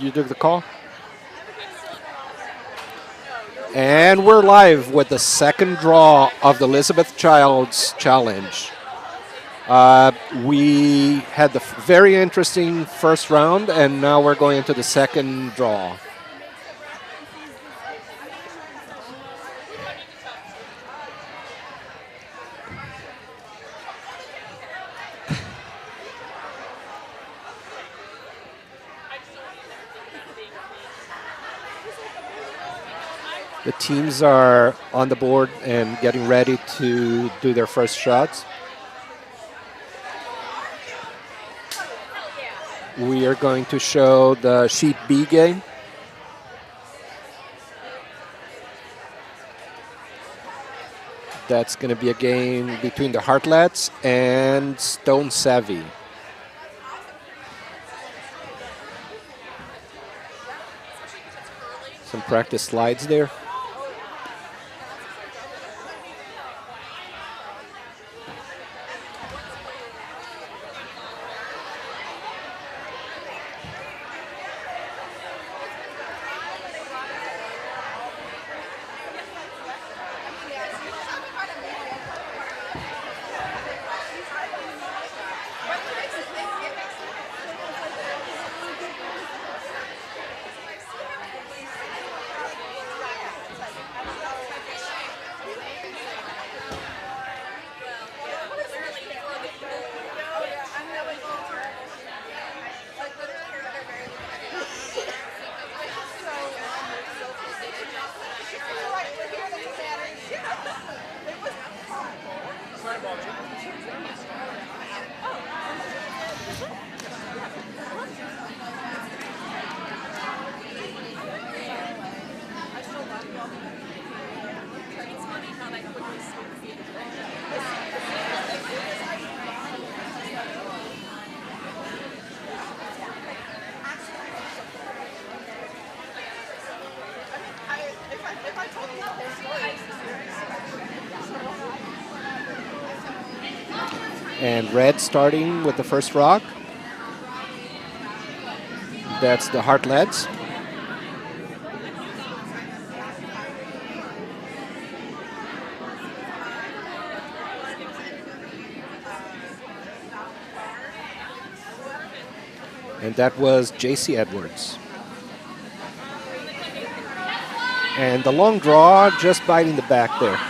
You took the call? And we're live with the second draw of the Elizabeth Childs Challenge. We had the very interesting first round, and now we're going into the second draw. The teams are on the board and getting ready to do their first shots. We are going to show the Sheet B game. That's going to be a game between the Hartlettes and Stone Savy. Some practice slides there. And red starting with the first rock. That's the Hartlettes. And that was Jacie Edwards. And the long draw just biting the back there.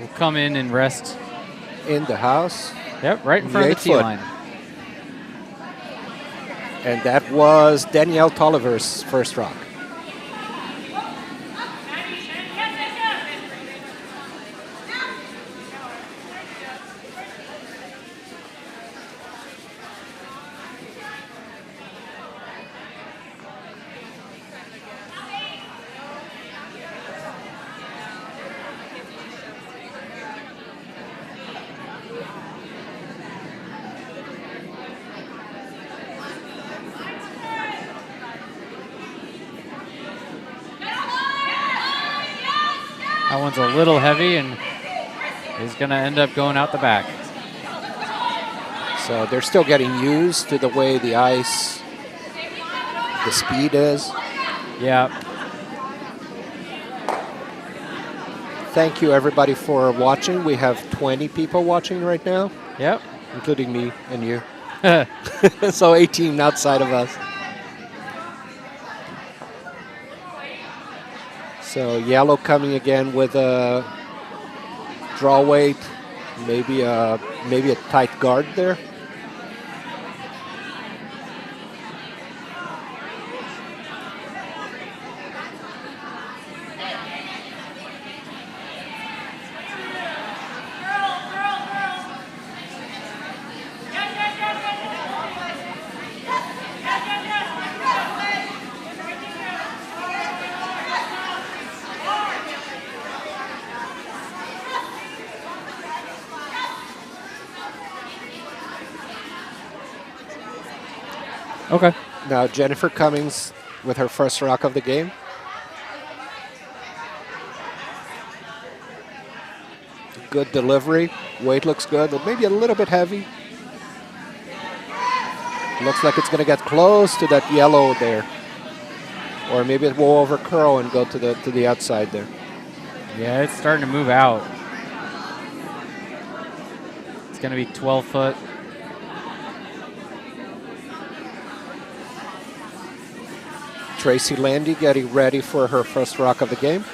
Will come in and rest in the house. Yep, right in front of the tee line. And that was Danielle Tolliver's first rock. That one's a little heavy and is going to end up going out the back. So they're still getting used to the way the ice, the speed is. Yeah. Thank you, everybody, for watching. We have 20 people watching right now. Yep. Including me and you. So 18 outside of us. So yellow coming again with a draw weight, maybe a tight guard there. Okay. Now Jennifer Cummings with her first rock of the game. Good delivery. Weight looks good, but maybe a little bit heavy. Looks like it's going to get close to that yellow there. Or maybe it will over curl and go to the outside there. Yeah, it's starting to move out. It's going to be 12 foot. Tracy Landi getting ready for her first rock of the game.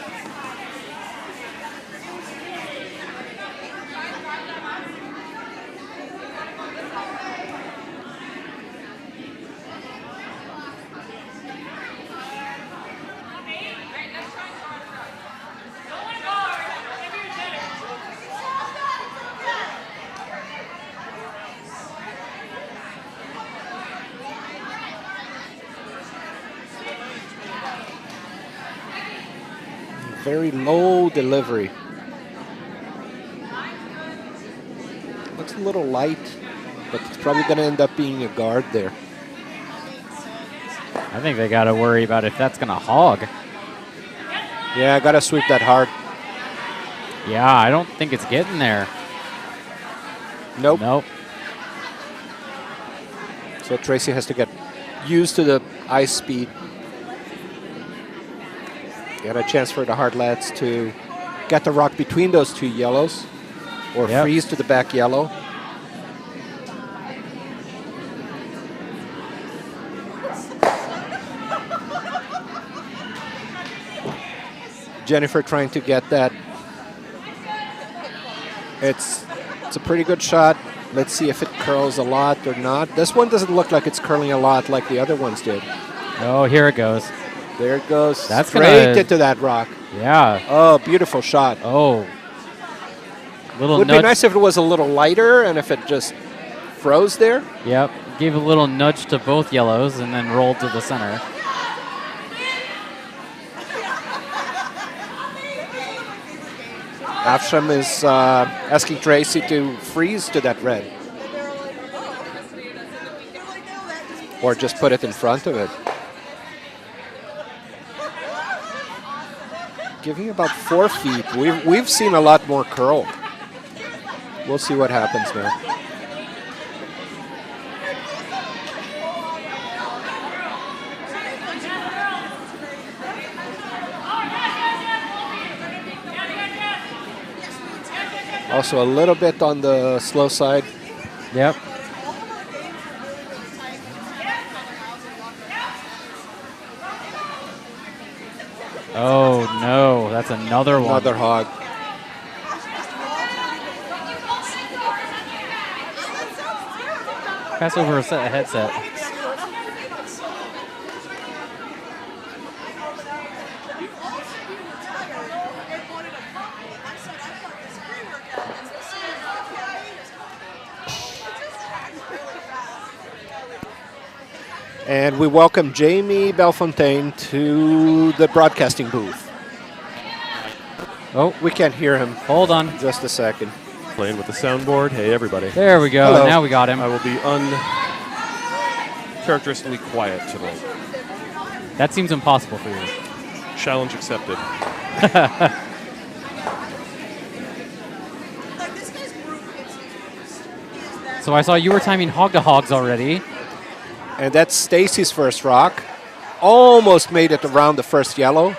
Very low delivery. Looks a little light, but it's probably going to end up being a guard there. I think they got to worry about if that's going to hog. Yeah, I got to sweep that hard. Yeah, I don't think it's getting there. Nope. Nope. So Tracy has to get used to the ice speed. Get a chance for the Hartlettes to get the rock between those two yellows or freeze to the back yellow. Jennifer trying to get that. It's a pretty good shot. Let's see if it curls a lot or not. This one doesn't look like it's curling a lot like the other ones did. Oh, here it goes. There it goes. That's straight into that rock. Yeah. Oh, beautiful shot. Oh. Would be nice if it was a little lighter and if it just froze there. Yep. Gave a little nudge to both yellows and then rolled to the center. Afsham is asking Tracy to freeze to that red. Or just put it in front of it. Giving about 4 feet. We've seen a lot more curl. We'll see what happens now. Also a little bit on the slow side. Yep. Oh, no. That's another one. Another hog. Pass over a headset. And we welcome Jamie Bellefontaine to the broadcasting booth. Oh, we can't hear him. Hold on. Just a second. Playing with the soundboard. Hey, everybody. There we go. Hello. Now we got him. I will be uncharacteristically quiet tonight. That seems impossible for you. Challenge accepted. So I saw you were timing hog to hogs already. And that's Stacy's first rock. Almost made it around the first yellow,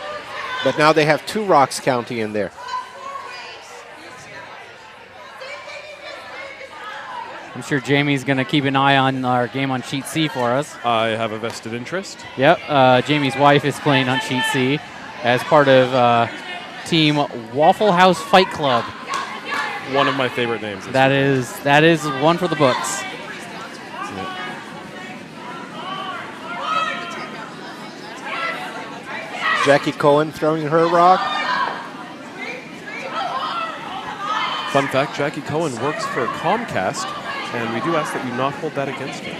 but now they have 2 rocks counting in there. I'm sure Jamie's going to keep an eye on our game on Sheet C for us. I have a vested interest. Yep. Jamie's wife is playing on Sheet C as part of Team Waffle House Fight Club. One of my favorite names. That is one for the books. Jacqui Cohen throwing her rock. Fun fact, Jacqui Cohen works for Comcast, and we do ask that you not hold that against her.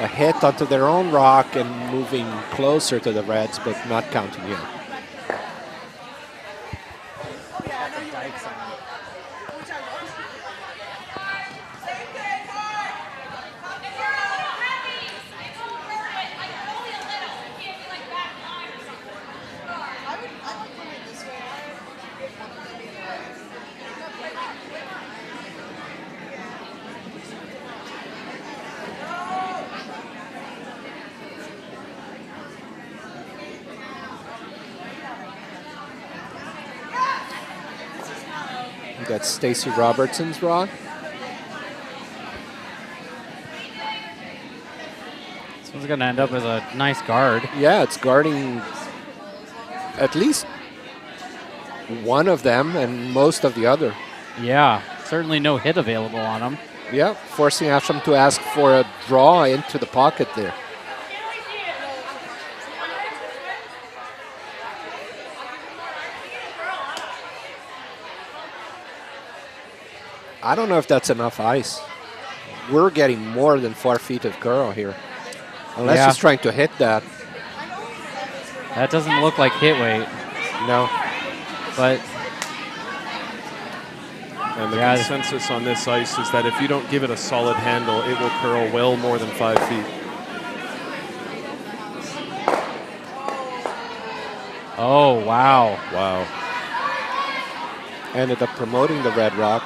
A hit onto their own rock and moving closer to the Reds, but not counting yet. That's Stacy Robertson's rod. This one's going to end up as a nice guard. Yeah, it's guarding at least one of them and most of the other. Yeah, certainly no hit available on him. Yeah, forcing Afsham to ask for a draw into the pocket there. I don't know if that's enough ice. We're getting more than 4 feet of curl here. Unless he's trying to hit that. That doesn't look like hit weight. No. But and the consensus on this ice is that if you don't give it a solid handle, it will curl well more than 5 feet. oh, wow. Wow. Ended up promoting the red rock.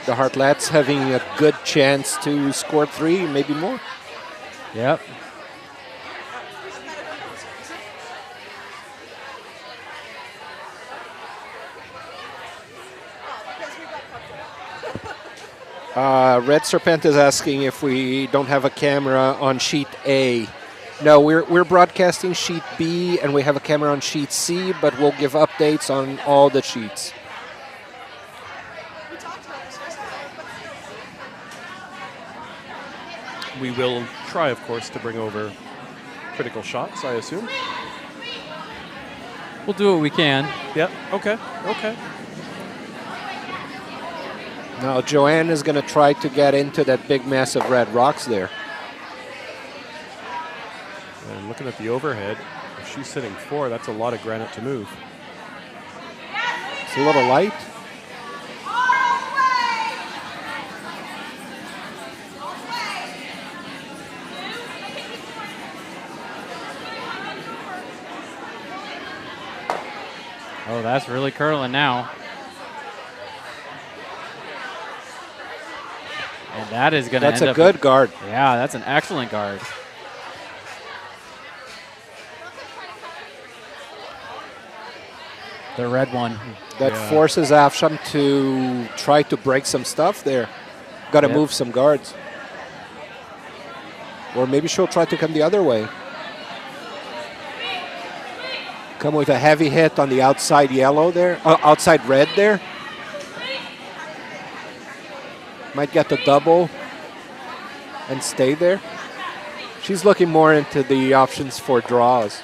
The Hartlettes having a good chance to score 3, maybe more. Yep. Red Serpent is asking if we don't have a camera on sheet A. No, we're broadcasting sheet B, and we have a camera on sheet C, but we'll give updates on all the sheets. We will try, of course, to bring over critical shots, I assume. We'll do what we can. Yeah, okay, okay. Now Joanne is going to try to get into that big mass of red rocks there. And looking at the overhead, if she's sitting 4, that's a lot of granite to move. It's a little light. Oh, that's really curling now. And that is going to end up... That's a good guard. Yeah, that's an excellent guard. The red one. That forces Afsham to try to break some stuff there. Got to move some guards. Or maybe she'll try to come the other way. Come with a heavy hit on the outside yellow there, outside red there. Might get the double and stay there. She's looking more into the options for draws.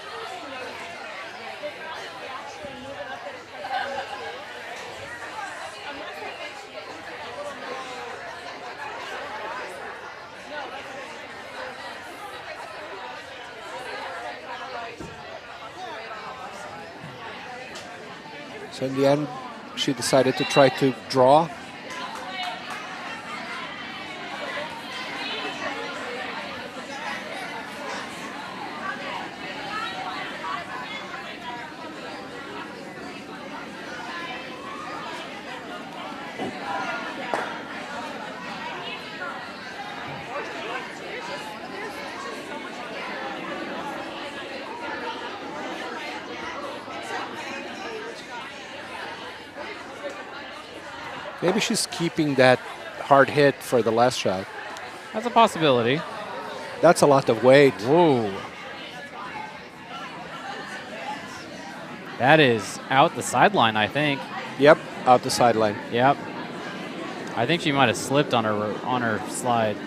So in the end, she decided to try to draw. Maybe she's keeping that hard hit for the last shot. That's a possibility. That's a lot of weight. Whoa. That is out the sideline, I think. Yep, out the sideline. Yep. I think she might have slipped on her slide.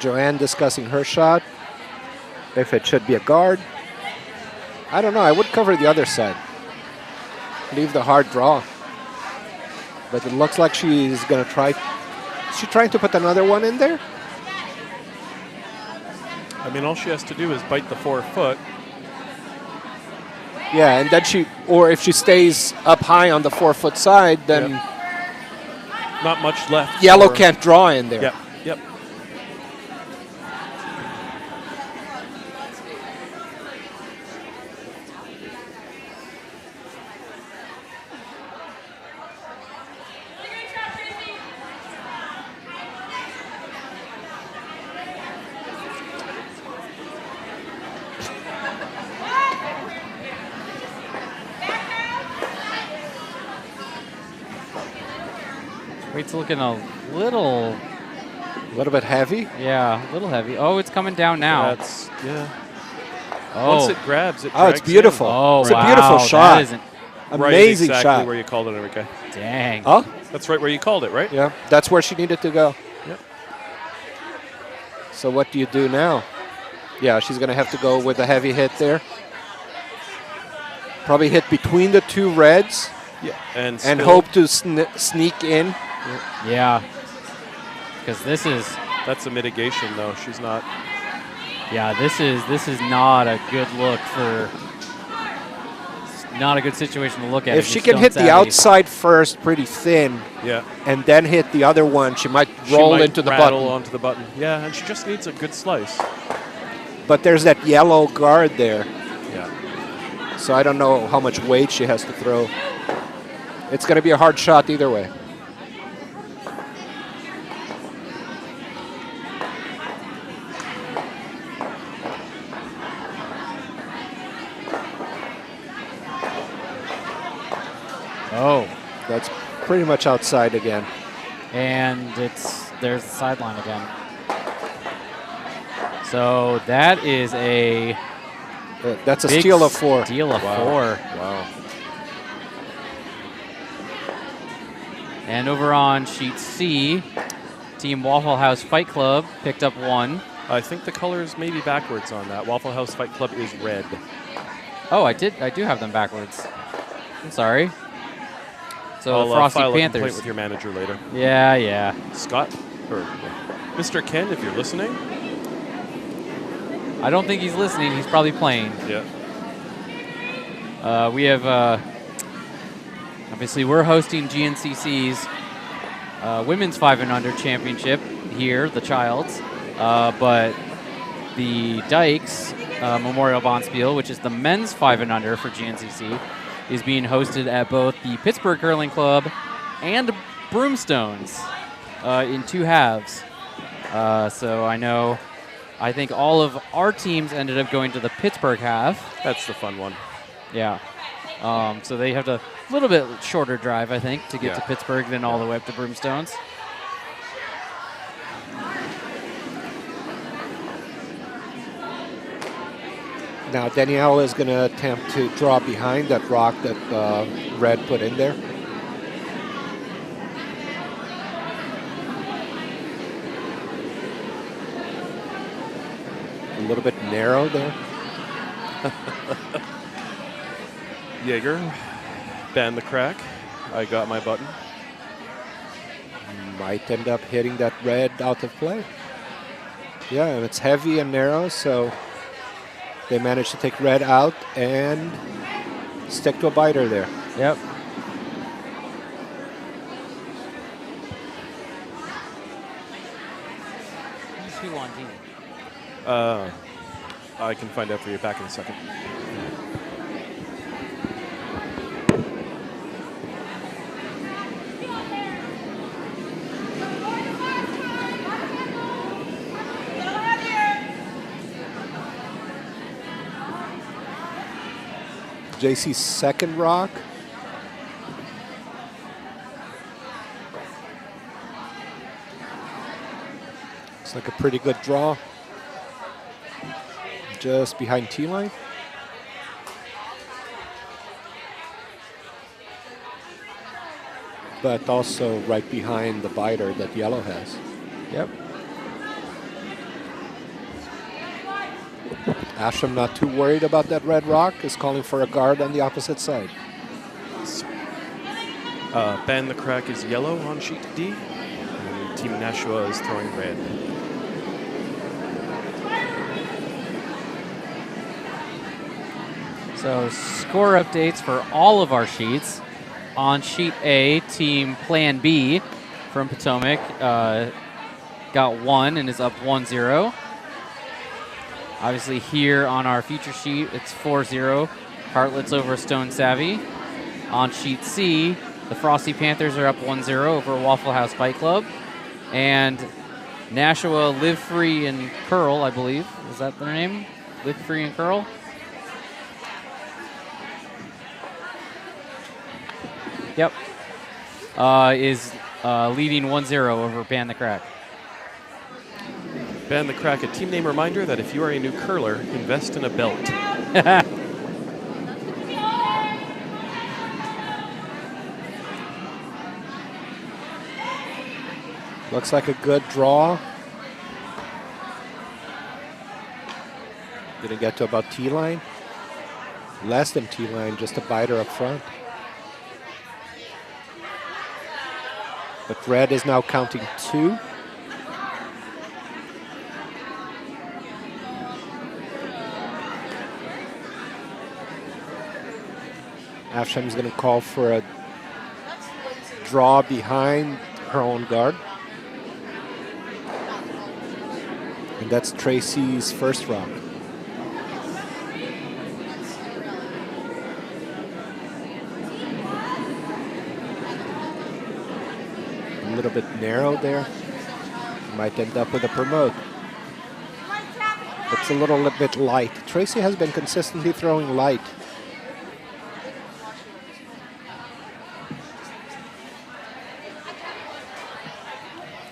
Joanne discussing her shot, if it should be a guard. I don't know, I would cover the other side. Leave the hard draw. But it looks like she's going to try. Is she trying to put another one in there? I mean, all she has to do is bite the 4 foot. Yeah, and then or if she stays up high on the 4 foot side, then not much left. Yellow can't draw in there. Yep. Yep. Weight's looking a little bit heavy. Yeah, a little heavy. Oh, it's coming down now. That's, yeah. Oh. Once it grabs, it Oh, it's drags beautiful. in. Oh, it's wow. a beautiful shot. That isn't. Amazing right, exactly shot. where you called it, Enrique. Dang. Oh, That's right where you called it, right? yeah. That's where she needed to go. Yep. So what do you do now? Yeah, she's going to have to go with a heavy hit there. Probably hit between the two reds. Yeah. And And still- hope to sneak in. Yeah. Because this is, That's a mitigation, though. She's not. yeah, this is not a good look for. Not a good situation to look at. If she against can Stone hit the Savvy. outside first pretty thin Yeah. and then hit the other one, she might She roll might into the rattle button. onto the button. Yeah, and she just needs a good slice. But there's that yellow guard there. Yeah. So I don't know how much weight she has to throw. It's going to be a hard shot either way. Oh. That's pretty much outside again. And there's the sideline again. So that is a That's a big steal of 4. Steal of 4. Wow. And over on sheet C, Team Waffle House Fight Club picked up 1. I think the colors may be backwards on that. Waffle House Fight Club is red. Oh, I do have them backwards. I'm sorry. So I'll the Frosty file a complaint Panthers. with your manager later. Yeah. Scott, or Mr. Ken, if you're listening. I don't think he's listening. He's probably playing. Yeah. We have, obviously, we're hosting GNCC's Women's 5 and Under Championship here, the Childs. But the Dykes Memorial Bonspiel, which is the Men's 5 and Under for GNCC, is being hosted at both the Pittsburgh Curling Club and Broomstones in 2 halves. So I think all of our teams ended up going to the Pittsburgh half. That's the fun one. Yeah. So they have a little bit shorter drive, I think, to get to Pittsburgh than all the way up to Broomstones. Now Danielle is going to attempt to draw behind that rock that Red put in there. A little bit narrow there. Jaeger, ban the crack. I got my button. Might end up hitting that red out of play. Yeah, and it's heavy and narrow, so they managed to take red out and stick to a biter there. Yep. Who won, Gene? I can find out for you back in a second. Jacie's second rock. It's like a pretty good draw. Just behind T-line. But also right behind the biter that yellow has. Yep. Afsham not too worried about that red rock, is calling for a guard on the opposite side. Ban the crack is yellow on sheet D. And Team Nashua is throwing red. So score updates for all of our sheets. On sheet A, Team Plan B from Potomac got 1 and is up 1-0. Obviously here on our feature sheet, it's 4-0. Hartlettes over Stone Savvy. On sheet C, the Frosty Panthers are up 1-0 over Waffle House Bike Club. And Nashua Live Free and Curl, I believe. Is that their name? Live Free and Curl? Yep. Is leading 1-0 over Ban the Crack. Ban the Crack, a team name reminder that if you are a new curler, invest in a belt. Looks like a good draw. Gonna get to about T-line. Less than T-line, just a biter up front. But red is now counting 2. Afsham is going to call for a draw behind her own guard. And that's Tracy's first rock. A little bit narrow there. Might end up with a promote. It's a little bit light. Tracy has been consistently throwing light.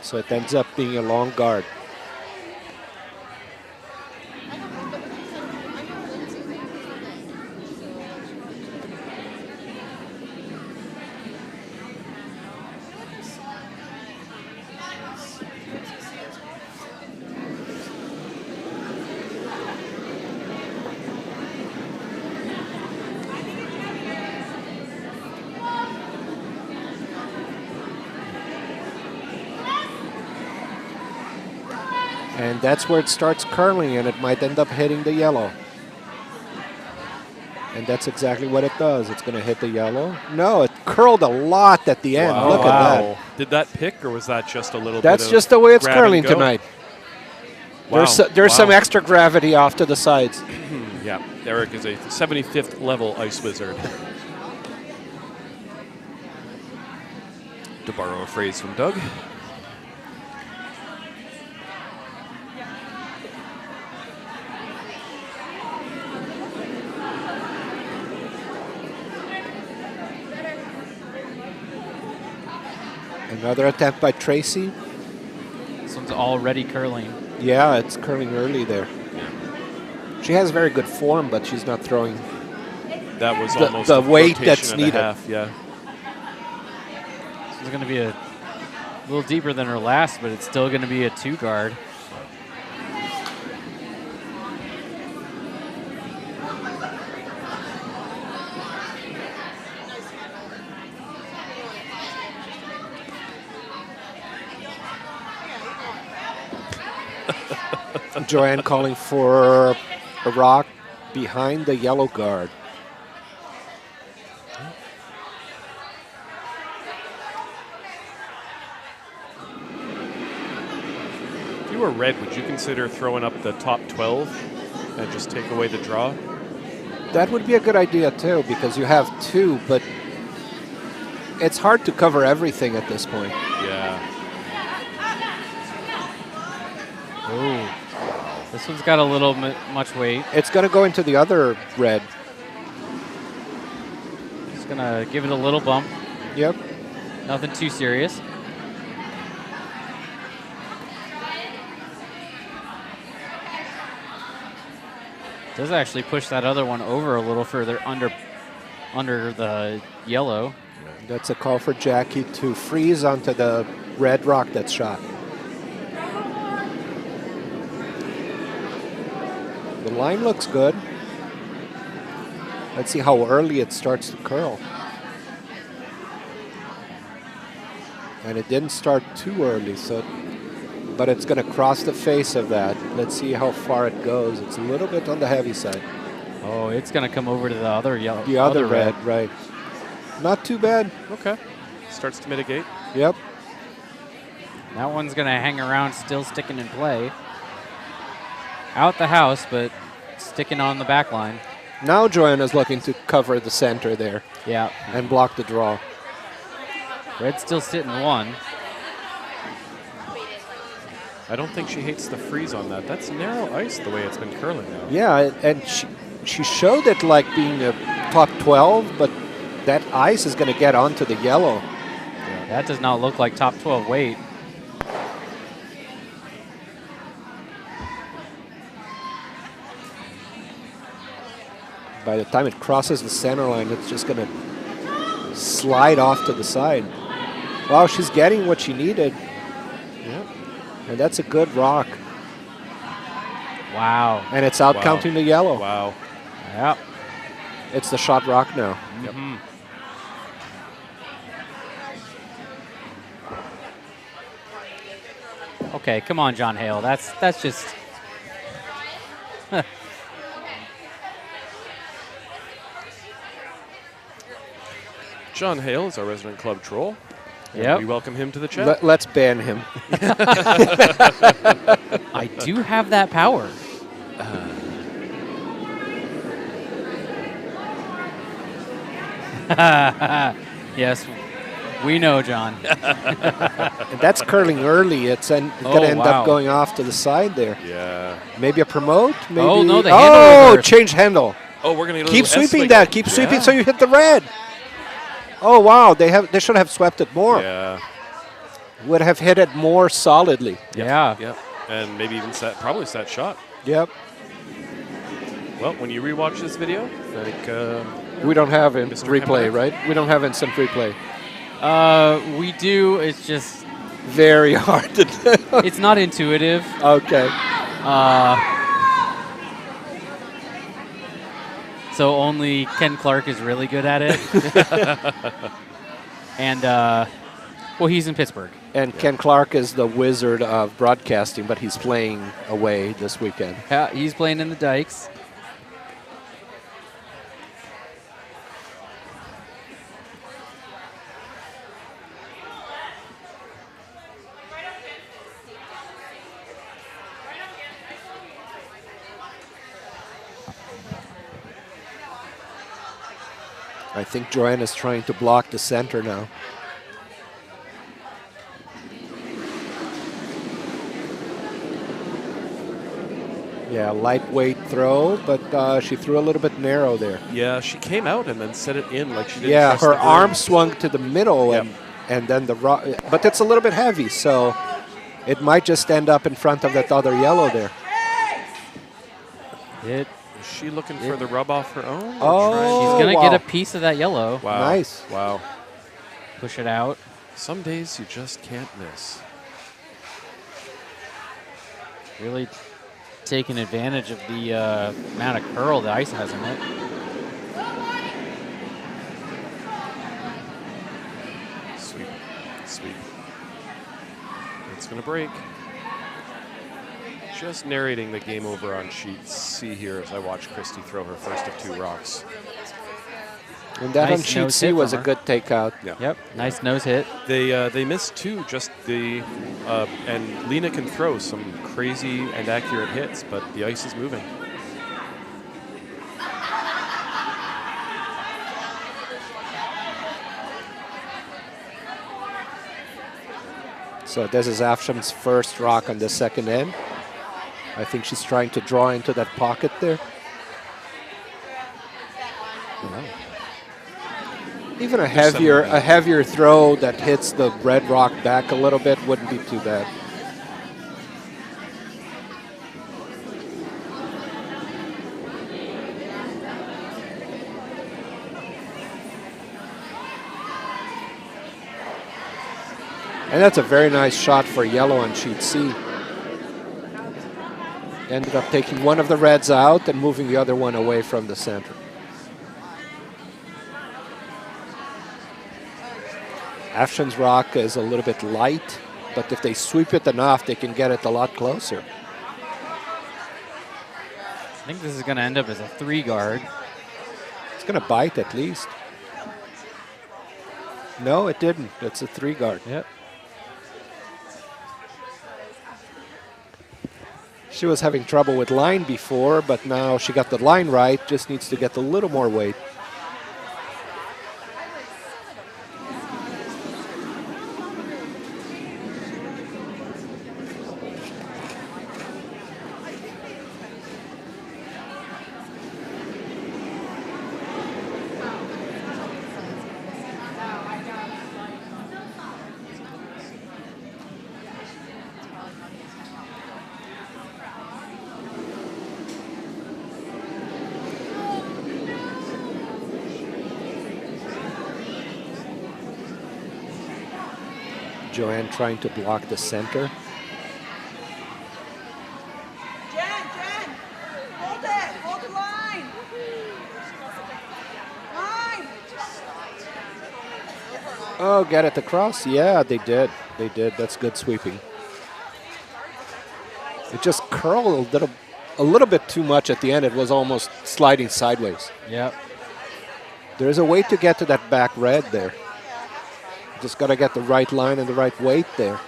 So it ends up being a long guard. And that's where it starts curling, and it might end up hitting the yellow. And that's exactly what it does. It's going to hit the yellow. No, it curled a lot at the end. Wow. Look at that. Did that pick, or was that just a little That's bit just the way it's grab and curling go? tonight. Wow. There's some extra gravity off to the sides. Yeah, Eric is a 75th level ice wizard. To borrow a phrase from Doug. Another attempt by Tracy. This one's already curling. Yeah, it's curling early there. She has very good form, but she's not throwing That was the almost a weight rotation that's and a needed. half, yeah. This is going to be a little deeper than her last, but it's still going to be a 2 guard. Joanne calling for a rock behind the yellow guard. If you were red, would you consider throwing up the top 12 and just take away the draw? That would be a good idea too, because you have 2, but it's hard to cover everything at this point. Yeah. Oh, this one's got a little much weight. It's going to go into the other red. Just going to give it a little bump. Yep. Nothing too serious. Does actually push that other one over a little further under the yellow. That's a call for Jacqui to freeze onto the red rock that's shot. The line looks good. Let's see how early it starts to curl. And it didn't start too early, but it's going to cross the face of that. Let's see how far it goes. It's a little bit on the heavy side. Oh, it's going to come over to the other yellow. The other red, right. Not too bad. Okay. Starts to mitigate. Yep. That one's going to hang around, still sticking in play. Out the house, but sticking on the back line. Now Joanne is looking to cover the center there. Yeah. And block the draw. Red's still sitting 1. I don't think she hates the freeze on that. That's narrow ice the way it's been curling now. Yeah, and she showed it like being a top 12, but that ice is going to get onto the yellow. Yeah, that does not look like top 12 weight. By the time it crosses the center line, it's just going to slide off to the side. Wow, she's getting what she needed. Yeah. And that's a good rock. Wow. And it's out counting the yellow. Wow. Yep. It's the shot rock now. Yep. Okay, come on, John Hale. That's just... John Hale is our resident club troll. Yep. We welcome him to the chat. Let's ban him. I do have that power. Yes, we know, John. And that's curling early. It's going to end up going off to the side there. Yeah. Maybe a promote. Maybe. Oh, no, the handle reverse. Change handle. Oh, we're going to keep sweeping that. Keep sweeping so you hit the red. Oh, wow. They should have swept it more. Yeah. Would have hit it more solidly. Yeah. Yep. And maybe even probably set shot. Yep. Well, when you rewatch this video, I think we don't have Mr. replay, Hemmer. right? We don't have instant replay. We do. It's just very hard to do. It's not intuitive. Okay. So only Ken Clark is really good at it. And, well, he's in Pittsburgh. And Ken Clark is the wizard of broadcasting, but he's playing away this weekend. Yeah, he's playing in the Dykes. I think Joanne is trying to block the center now. Yeah, lightweight throw, but she threw a little bit narrow there. Yeah, she came out and then set it in like she did. Yeah, her arm swung to the middle, and then the rock. But it's a little bit heavy, so it might just end up in front of that other yellow there. Is she looking for the rub off her own? Oh, she's going to get a piece of that yellow. Wow. Nice. Wow. Push it out. Some days you just can't miss. Really taking advantage of the amount of curl the ice has in it. Sweep. Sweep. It's going to break. Just narrating the game over on sheet C here as I watch Kristi throw her first of 2 rocks. And that Nice on sheet nose C hit was a from her. good takeout. Yeah. Yep, nice nose hit. They missed 2, just the and Leena can throw some crazy and accurate hits, but the ice is moving. So this is Afsham's first rock on the second end. I think she's trying to draw into that pocket there. Even a heavier throw that hits the red rock back a little bit wouldn't be too bad. And that's a very nice shot for yellow on sheet C. Ended up taking one of the reds out and moving the other one away from the center. Afsham's rock is a little bit light, but if they sweep it enough, they can get it a lot closer. I think this is going to end up as a 3 guard. It's going to bite at least. No, it didn't. It's a 3 guard. Yep. She was having trouble with line before, but now she got the line right, just needs to get a little more weight. Joanne trying to block the center. Jen, hold it, hold the line. Line. Oh, get it across? Yeah, they did. They did. That's good sweeping. It just curled a little bit too much at the end. It was almost sliding sideways. Yep. There's a way to get to that back red there. Just got to get the right line and the right weight there.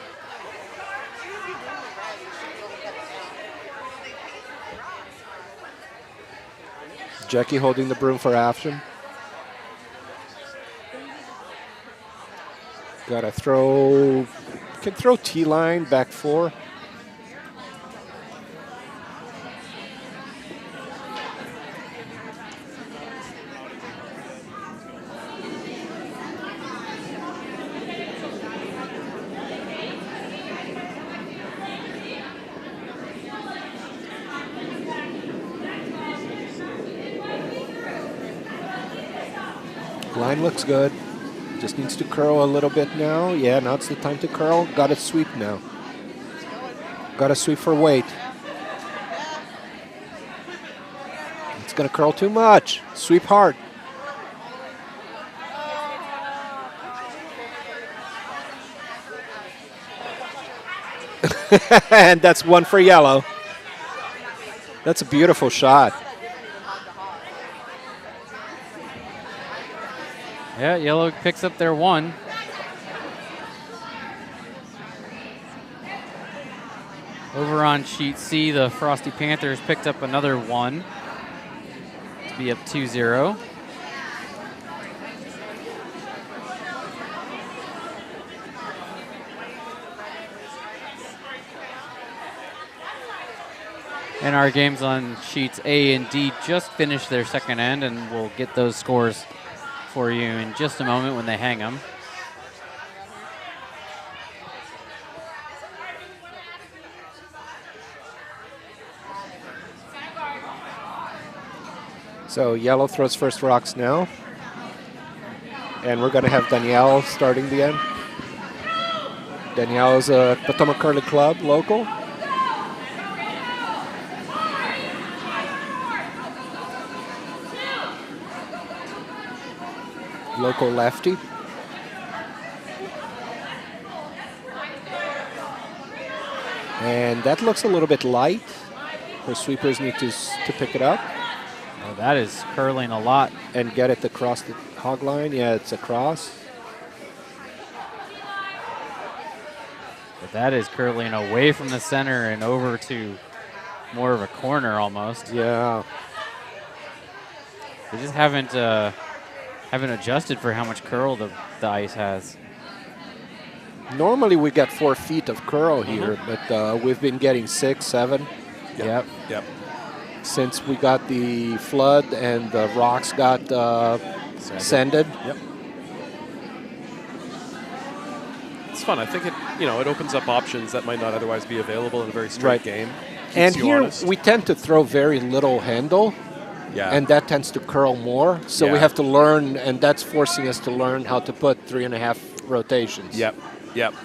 Jacqui holding the broom for Afsham. Got to throw, can throw T-line, back 4. Line looks good. Just needs to curl a little bit now. Yeah, now it's the time to curl. Got to sweep now. Got to sweep for weight. It's going to curl too much. Sweep hard. And that's one for yellow. That's a beautiful shot. Yeah, yellow picks up their 1. Over on sheet C, the Frosty Panthers picked up another 1 to be up 2-0. And our games on sheets A and D just finished their second end, and we'll get those scores for you in just a moment when they hang them. So yellow throws first rocks now. And we're going to have Danielle starting the end. Danielle is a Potomac Curling Club local. Local lefty. And that looks a little bit light. Her sweepers need to pick it up. Oh, that is curling a lot. And get it across the hog line. Yeah, it's across. But that is curling away from the center and over to more of a corner almost. Yeah. They just haven't adjusted for how much curl the ice has. Normally we get 4 feet of curl here, but we've been getting 6, 7. Yep. Since we got the flood and the rocks got sanded. Yep. It's fun. I think it opens up options that might not otherwise be available in a very straight game. And Keeps you here honest. we tend to throw very little handle. Yeah. And that tends to curl more. So we Yeah. have to learn, and that's forcing us to learn how to put 3.5 rotations. Yep.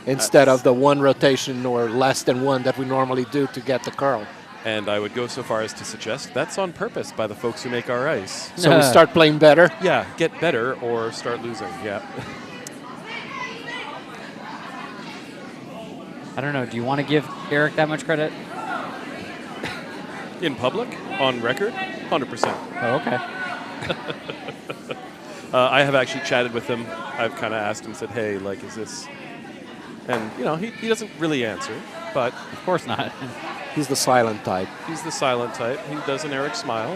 Instead of the 1 rotation or less than 1 that we normally do to get the curl. And I would go so far as to suggest that's on purpose by the folks who make our ice. So we start playing better. Yeah, get better or start losing. Yeah. I don't know. Do you want to give Eric that much credit? In public, on record, 100%. Oh, okay. I have actually chatted with him. I've kind of asked him, said, hey, like, is this... And, he doesn't really answer. but Of course not. He's the silent type. he's the silent type. He does an Eric smile.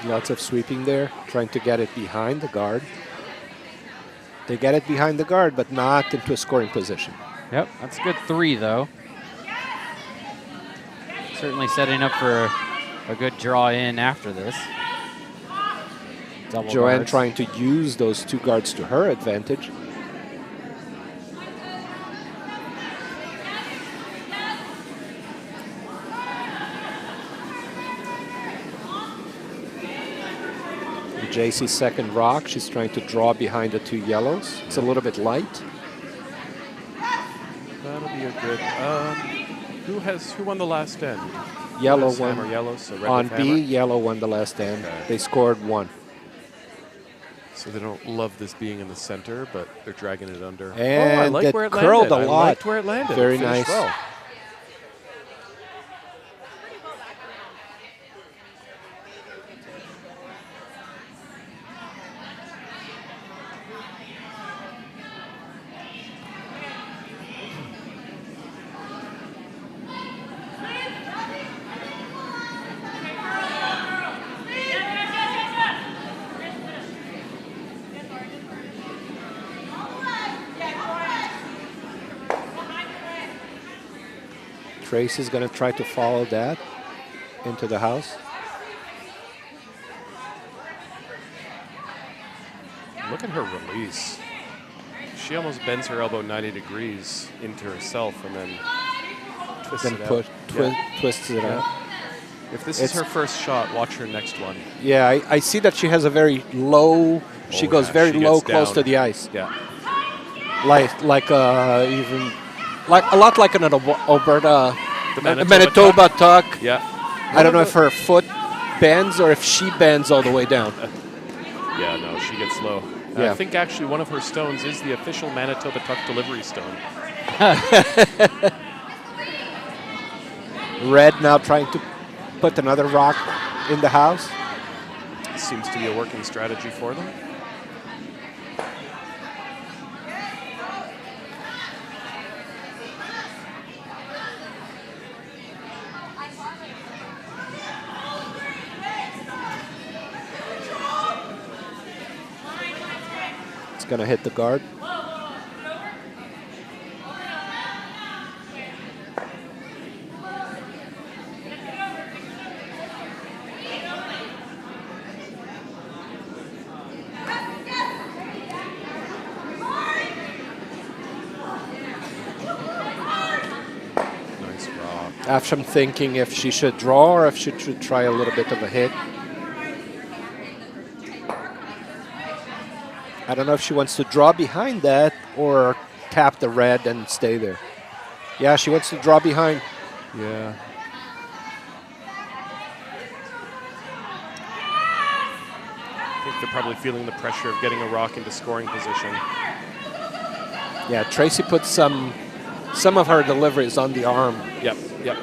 And Lots of sweeping there, trying to get it behind the guard. They get it behind the guard, but not into a scoring position. Yep, that's a good 3, though. Certainly setting up for a good draw in after this. Double Joanne guards. trying to use those 2 guards to her advantage. Jacie's second rock, she's trying to draw behind the 2 yellows. It's a little bit light. that'll be a good. Who won the last end? Yellow Hammer won yellow, so red on with B, hammer. yellow won the last end. Okay. They scored 1. So they don't love this being in the center, but they're dragging it under. I And like it where it curled landed. a lot. I liked where it landed. Very It finished nice. well. Tracy's going to try to follow that into the house. Look at her release. She almost bends her elbow 90 degrees into herself and then twists Then it out. twists it Yeah. out. If this is her first shot, watch her next one. Yeah, I see that she has a very low. She Oh, goes yeah, very she low, gets close down. to the ice. Yeah. Like a lot like an Alberta, The Manitoba tuck. Yeah. I don't know if her foot bends or if she bends all the way down. Yeah, no, she gets low. Yeah. I think actually one of her stones is the official Manitoba Tuck delivery stone. Red now trying to put another rock in the house. Seems to be a working strategy for them. It's going to hit the guard. Nice rock. Afsham thinking if she should draw or if she should try a little bit of a hit. I don't know if she wants to draw behind that or tap the red and stay there. Yeah, she wants to draw behind. Yeah. I think they're probably feeling the pressure of getting a rock into scoring position. Yeah, Tracy put some of her deliveries on the arm. Yep, yep.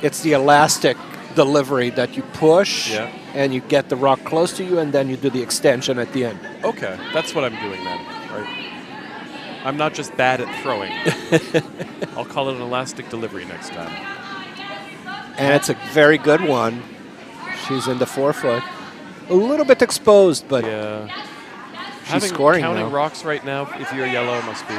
It's the elastic delivery that you push Yeah. and you get the rock close to you and then you do the extension at the end. Okay, that's what I'm doing then. Right. I'm not just bad at throwing. I'll call it an elastic delivery next time. And it's a very good one. She's in the 4-foot. A little bit exposed, but Yeah. she's scoring Counting now. rocks right now, if you're yellow, must be.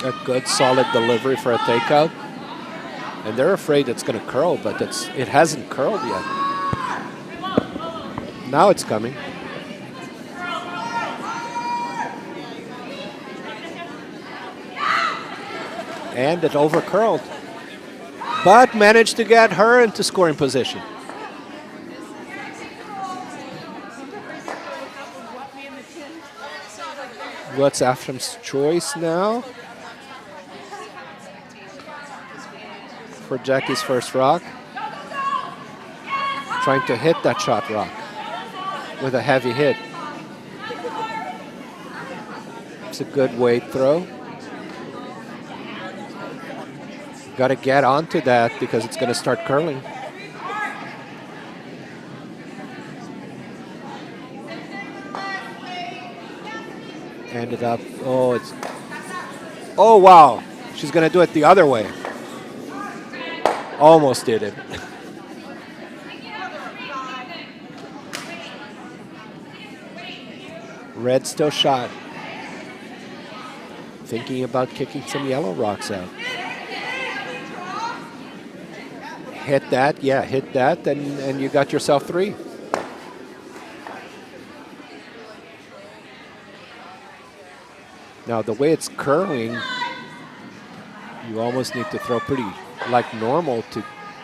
A good solid delivery for a takeout. And they're afraid it's going to curl, but it hasn't curled yet. Now it's coming. And it overcurled. But managed to get her into scoring position. What's Afsham's choice now? for Jacqui's first rock. Trying to hit that shot rock with a heavy hit. It's a good weight throw. Got to get onto that because it's going to start curling. Ended up, oh wow, she's going to do it the other way. Almost did it. Red still shot. Thinking about kicking some yellow rocks out. Hit that, yeah, hit that, and you got yourself 3. Now, the way it's curling, you almost need to throw pretty like normal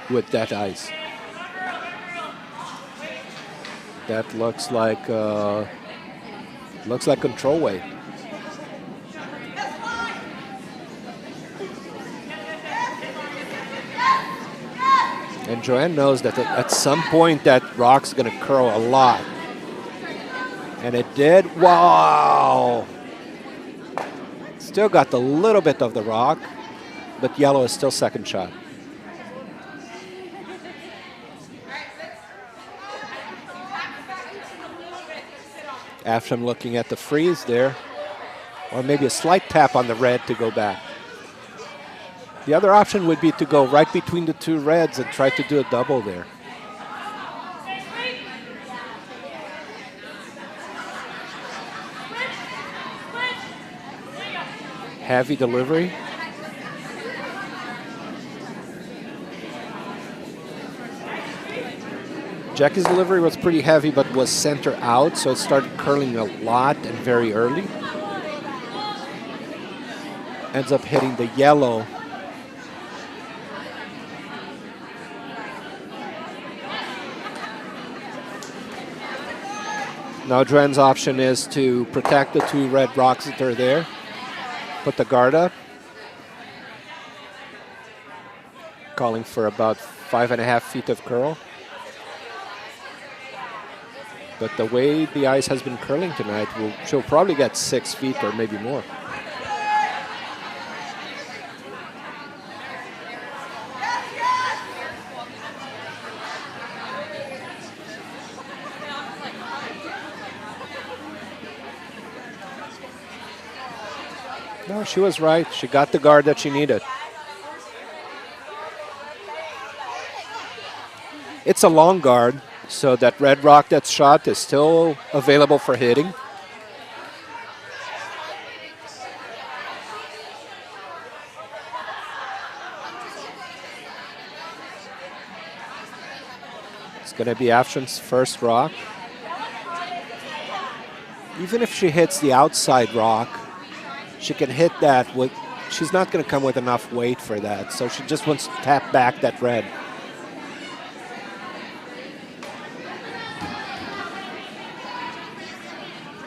with that ice. That looks like control weight. And Joanne knows that at some point that rock's going to curl a lot. And it did. Wow! Still got a little bit of the rock, but yellow is still second shot. Afsham looking at the freeze there, or maybe a slight tap on the red to go back. The other option would be to go right between the 2 reds and try to do a double there. Heavy delivery. Jacqui's delivery was pretty heavy, but was center out, so it started curling a lot and very early. Ends up hitting the yellow. Now Joanne's option is to protect the 2 red rocks that are there. Put the guard up. Calling for about 5.5 feet of curl. But the way the ice has been curling tonight, she'll probably get 6 feet or maybe more. No, she was right. She got the guard that she needed. It's a long guard, so that red rock that's shot is still available for hitting. It's going to be Afsham's first rock. Even if she hits the outside rock, she can hit that with, she's not going to come with enough weight for that, so she just wants to tap back that red.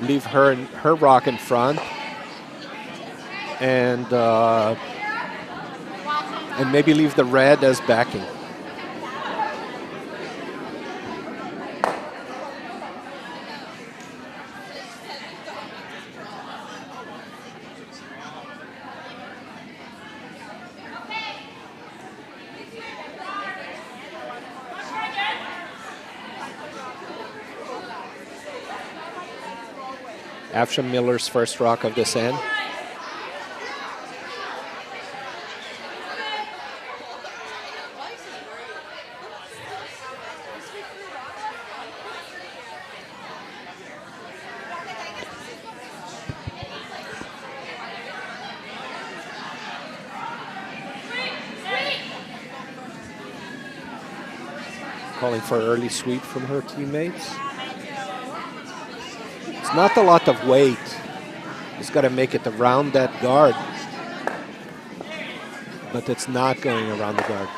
Leave her rock in front, and maybe leave the red as backing. Afsham Miller's first rock of this end. Calling for early sweep from her teammates. It's not a lot of weight. Just got to make it around that guard. But it's not going around the guard.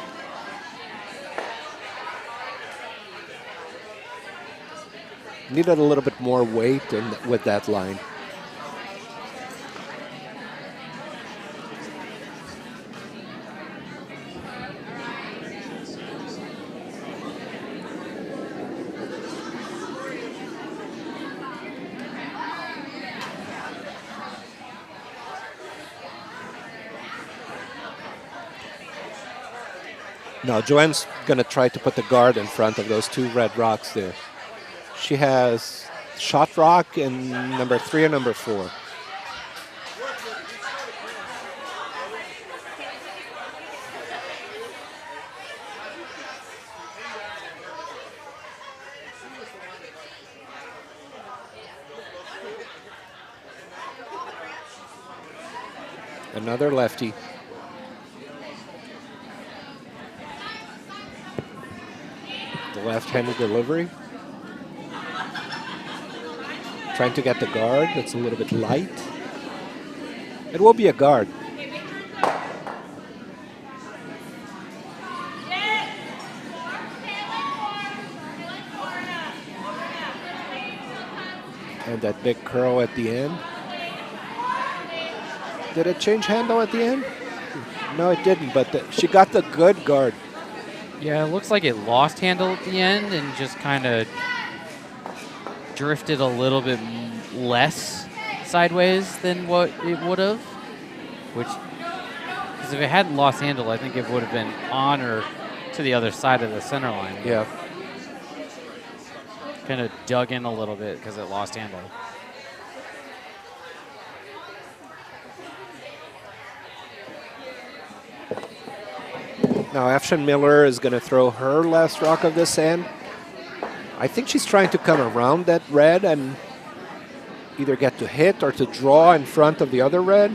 Needed a little bit more weight with that line. No, Joanne's going to try to put the guard in front of those 2 red rocks there. She has shot rock in number 3 and number 4. Another lefty. The left-handed delivery. Trying to get the guard. That's a little bit light. It will be a guard. And that big curl at the end. Did it change handle at the end? No, it didn't, but she got the good guard. Yeah, it looks like it lost handle at the end and just kind of drifted a little bit less sideways than what it would have. Because if it hadn't lost handle, I think it would have been on or to the other side of the center line. Yeah. Kind of dug in a little bit because it lost handle. Now Afsham Miller is going to throw her last rock of this end. I think she's trying to come around that red and either get to hit or to draw in front of the other red.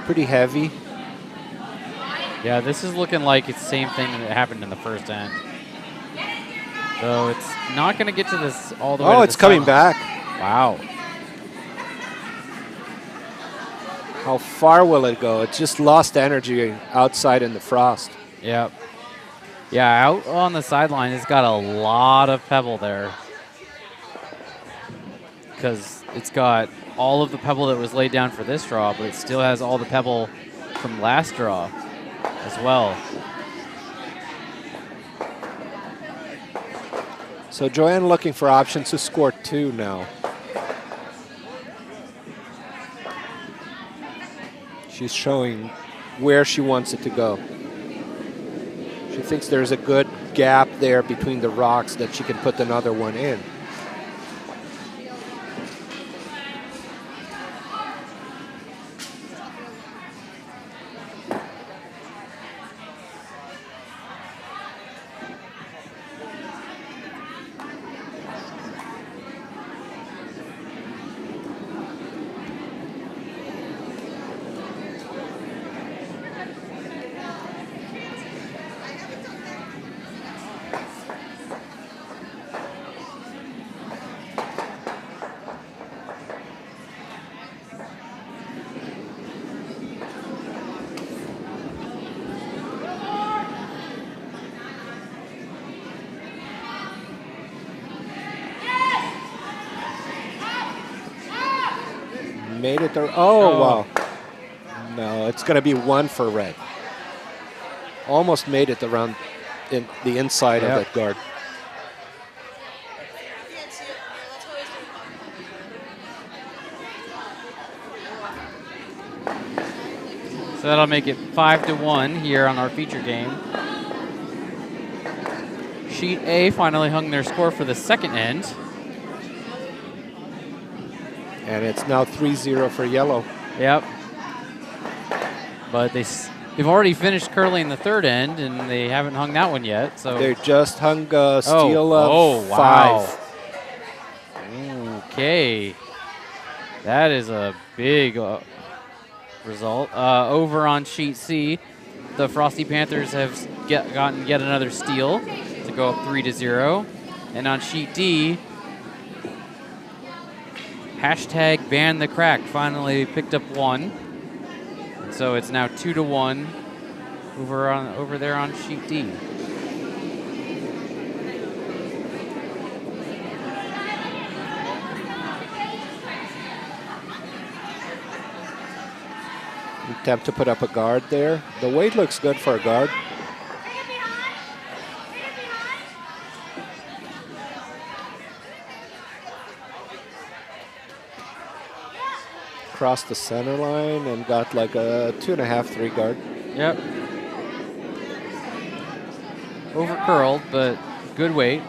Pretty heavy. Yeah, this is looking like it's the same thing that happened in the first end. So it's not going to get to this all the way. Oh, to it's the coming sideline. back. Wow. How far will it go? It just lost energy outside in the frost. Yep. Yeah, out on the sideline, it's got a lot of pebble there. Because it's got all of the pebble that was laid down for this draw, but it still has all the pebble from last draw as well. So Joanne looking for options to score 2 now. She's showing where she wants it to go. She thinks there's a good gap there between the rocks that she can put another one in. Made it there. Oh, wow. No, it's going to be 1 for red. Almost made it around in the inside of that guard. So that'll make it 5-1 here on our feature game. Sheet A finally hung their score for the second end. And it's now 3-0 for yellow. Yep. But they've already finished curling the third end, and they haven't hung that one yet. So they just hung a steal of 5. Wow. Okay. That is a big result. Over on sheet C, the Frosty Panthers have gotten yet another steal to go up 3-0. And on sheet D, hashtag ban the crack finally picked up one. And so it's now 2-1 over there on sheet D. Attempt to put up a guard there. The weight looks good for a guard. Crossed the center line and got like a 2.5, 3 guard. Yep. Over curled, but good weight.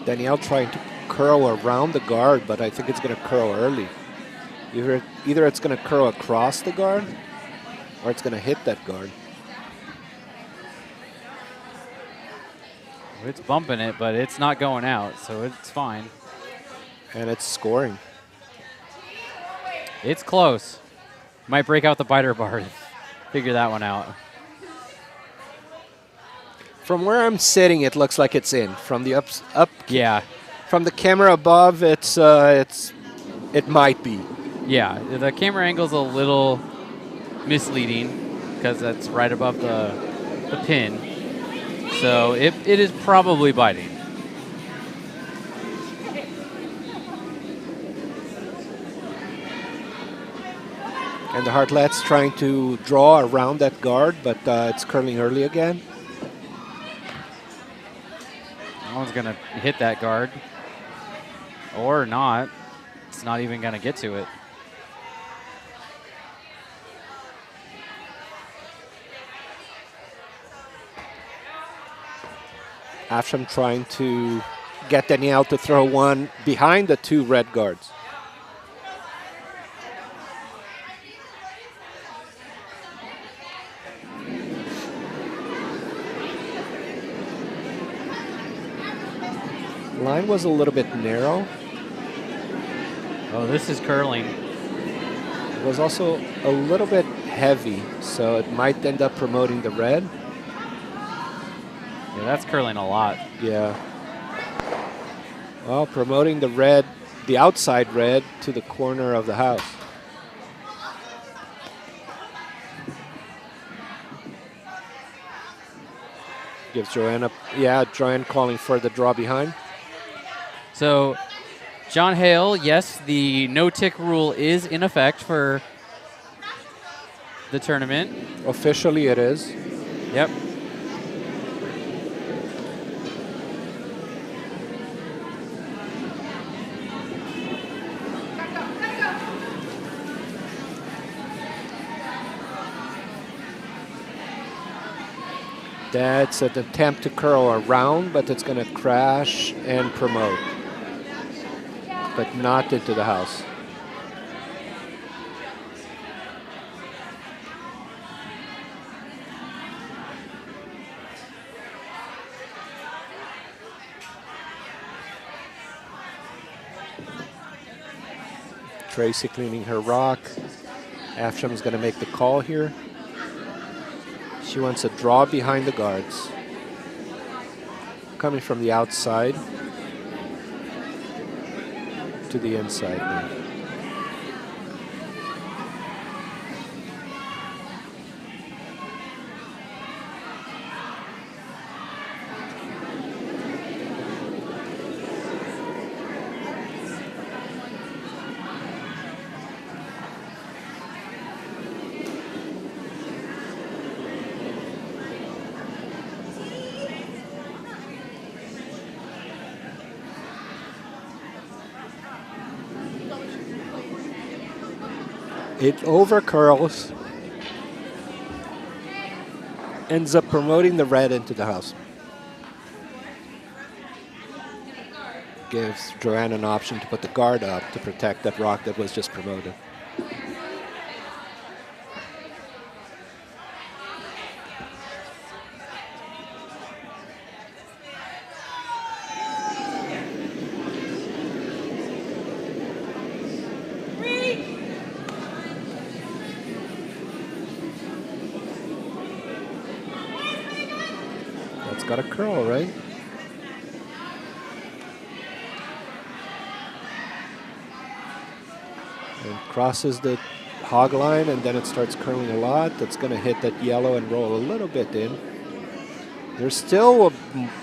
Danielle trying to curl around the guard, but I think it's going to curl early. Either it's going to curl across the guard or it's going to hit that guard. It's bumping it, but it's not going out, so it's fine. And it's scoring. It's close. Might break out the biter bar. Figure that one out. From where I'm sitting, it looks like it's in. From the up. Yeah. From the camera above, it might be. Yeah, the camera angle's a little misleading because that's right above the pin. So it is probably biting. And the Hartlettes trying to draw around that guard, but it's curling early again. No one's going to hit that guard. Or not. It's not even going to get to it. Afsham trying to get Danielle to throw one behind the 2 red guards. Line was a little bit narrow. Oh, this is curling. It was also a little bit heavy, so it might end up promoting the red. Yeah, that's curling a lot. Yeah. Well, promoting the red, the outside red, to the corner of the house. Gives Joanne a, yeah, Joanne calling for the draw behind. So, John Hale, yes, the no-tick rule is in effect for the tournament. Officially it is. Yep. That's an attempt to curl around, but it's going to crash and promote. But not into the house. Tracy cleaning her rock. Afsham is going to make the call here. She wants a draw behind the guards. Coming from the outside to the inside now. It over curls, ends up promoting the red into the house. gives Joanne an option to put the guard up to protect that rock that was just promoted. That's got a curl, right? And crosses the hog line, and then it starts curling a lot. That's going to hit that yellow and roll a little bit in. There's still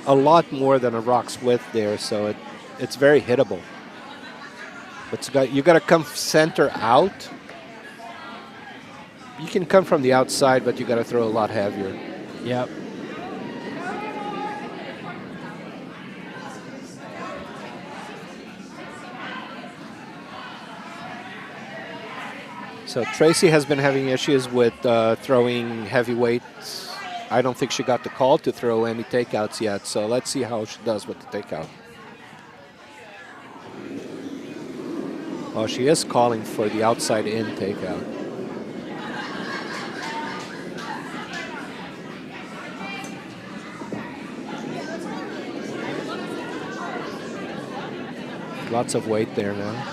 a lot more than a rock's width there, so it's very hittable. But you got to come center out. You can come from the outside, but you got to throw a lot heavier. Yep. So Tracy has been having issues with throwing heavy weights. I don't think she got the call to throw any takeouts yet, so let's see how she does with the takeout. Oh, she is calling for the outside in takeout. Lots of weight there now.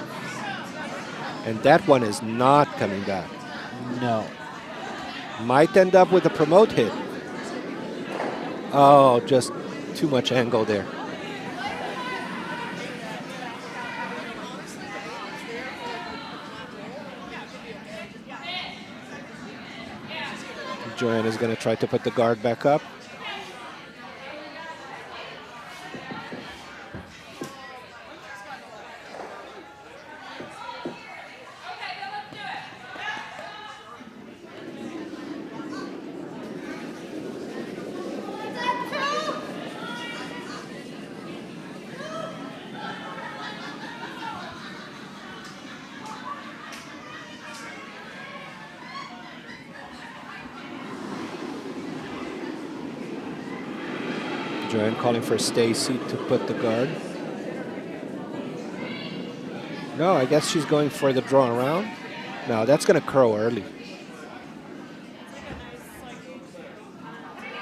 And that one is not coming back. No. Might end up with a promote hit. Oh, just too much angle there. Joanne is going to try to put the guard back up. Joanne calling for Stacy to put the guard. No, I guess she's going for the draw around. No, that's going to curl early.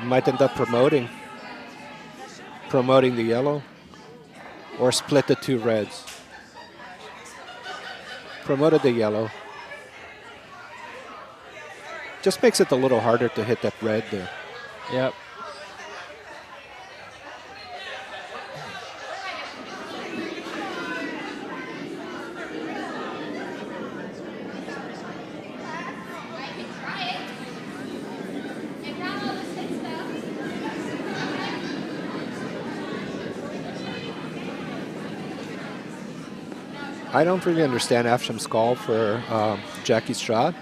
Might end up promoting the yellow or split the two reds. Promoted the yellow. Just makes it a little harder to hit that red there. Yep. I don't really understand Afsham's call for Jacqui's shot.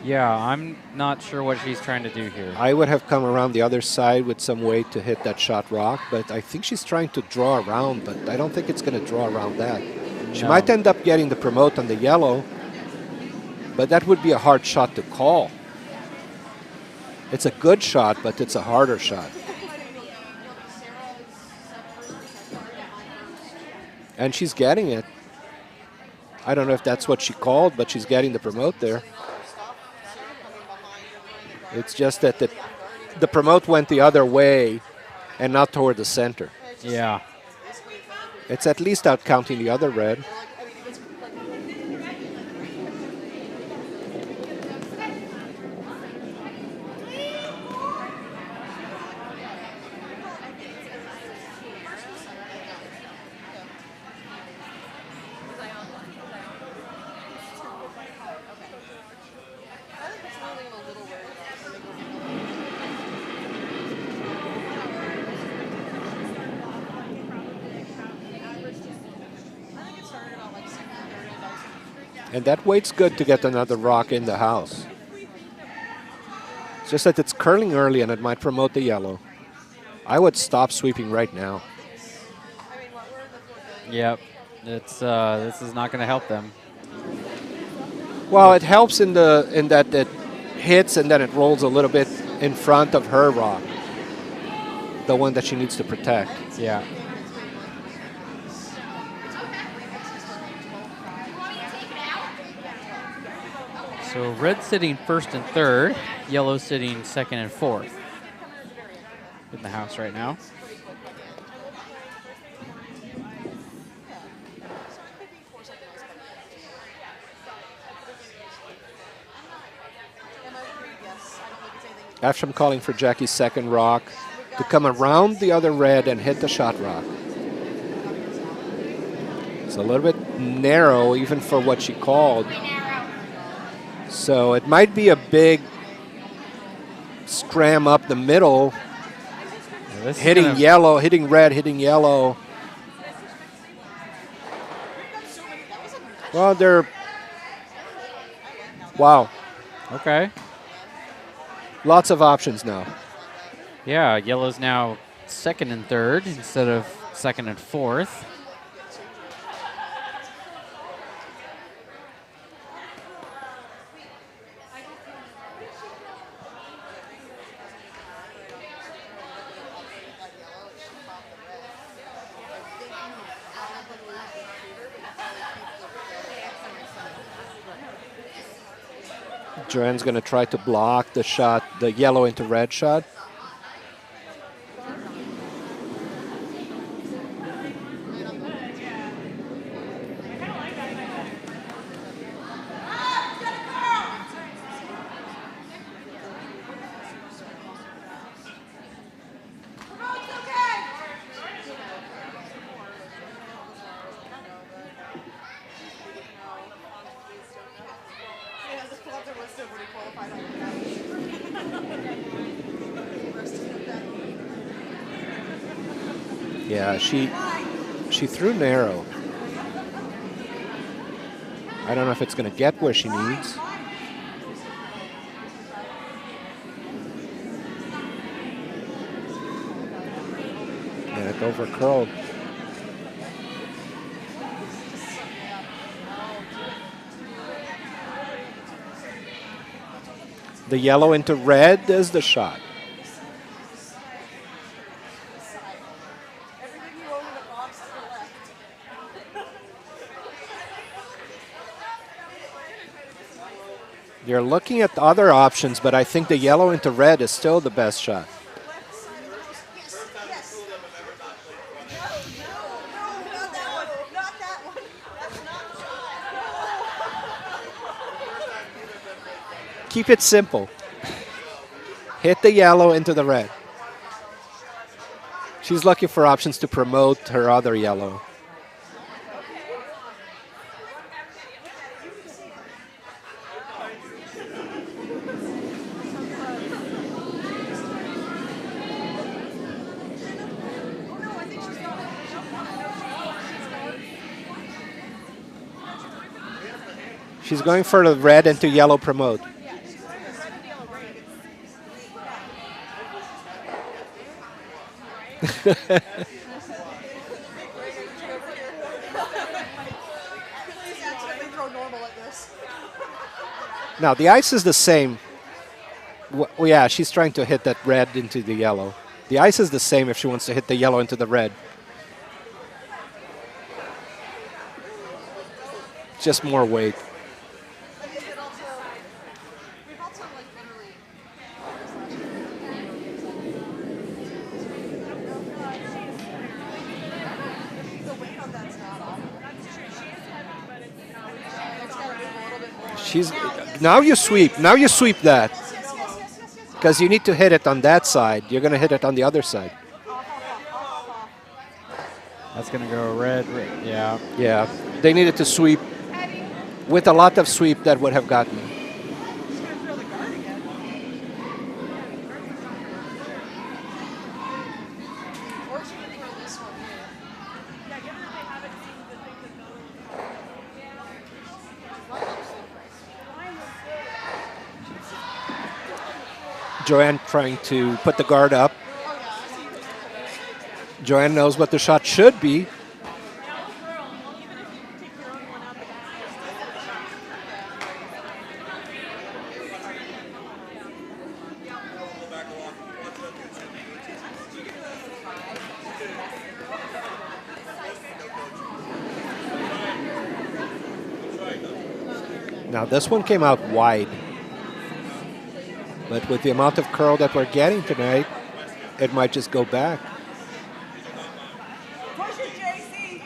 Yeah, I'm not sure what she's trying to do here. I would have come around the other side with some weight to hit that shot rock, but I think she's trying to draw around, but I don't think it's going to draw around that. She might end up getting the promote on the yellow, but that would be a hard shot to call. It's a good shot, but it's a harder shot. And she's getting it. I don't know if that's what she called, but she's getting the promote there. It's just that the promote went the other way and not toward the center. Yeah. It's at least out counting the other red. And that weight's good to get another rock in the house. It's just that it's curling early and it might promote the yellow. I would stop sweeping right now. Yep. It's this is not going to help them. Well, it helps in that it hits and then it rolls a little bit in front of her rock, the one that she needs to protect. Yeah. So red sitting first and third, yellow sitting second and fourth in the house right now. Afsham calling for Jackie's second rock to come around the other red and hit the shot rock. It's a little bit narrow even for what she called. So it might be a big scram up the middle, hitting yellow, hitting red, hitting yellow. Well, they're, wow. Okay. Lots of options now. Yeah, yellow's now second and third instead of second and fourth. Joanne's going to try to block the shot, the yellow into red shot. Yeah, she threw narrow. I don't know if it's going to get where she needs. And it over curled. The yellow into red is the shot. You're looking at the other options, but I think the yellow into red is still the best shot. Keep it simple. Hit the yellow into the red. She's looking for options to promote her other yellow. She's going for the red into yellow promote. Now, the ice is the same. Well, yeah, she's trying to hit that red into the yellow. The ice is the same if she wants to hit the yellow into the red. Just more weight. Now you sweep that. Because you need to hit it on that side. You're going to hit it on the other side. That's going to go red, yeah. Yeah, they needed to sweep. With a lot of sweep, that would have gotten. Joanne trying to put the guard up. Joanne knows what the shot should be. Now this one came out wide. But with the amount of curl that we're getting tonight, it might just go back. Push it, Jacie.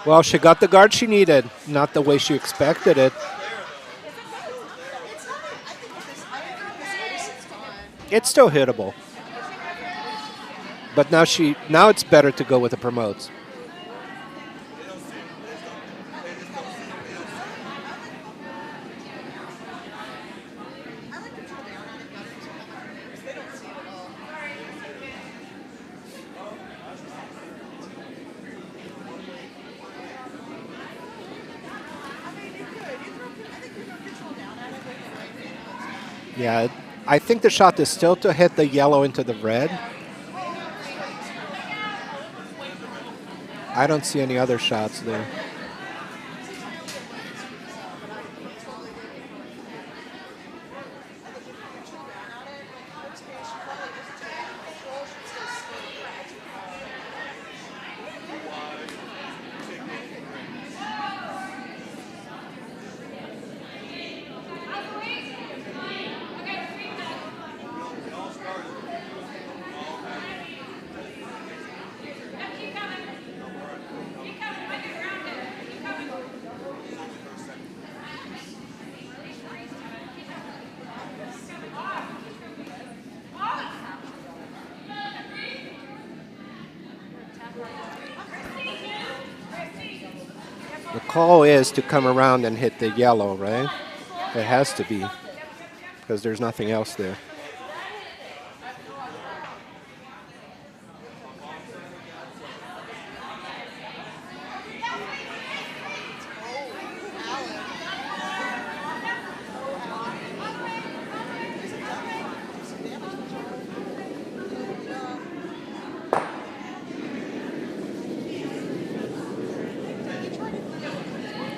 Well, she got the guard she needed, not the way she expected it. It's still hittable. But now it's better to go with the promotes. Yeah, I think the shot is still to hit the yellow into the red. I don't see any other shots there. The call is to come around and hit the yellow, right? It has to be, because there's nothing else there.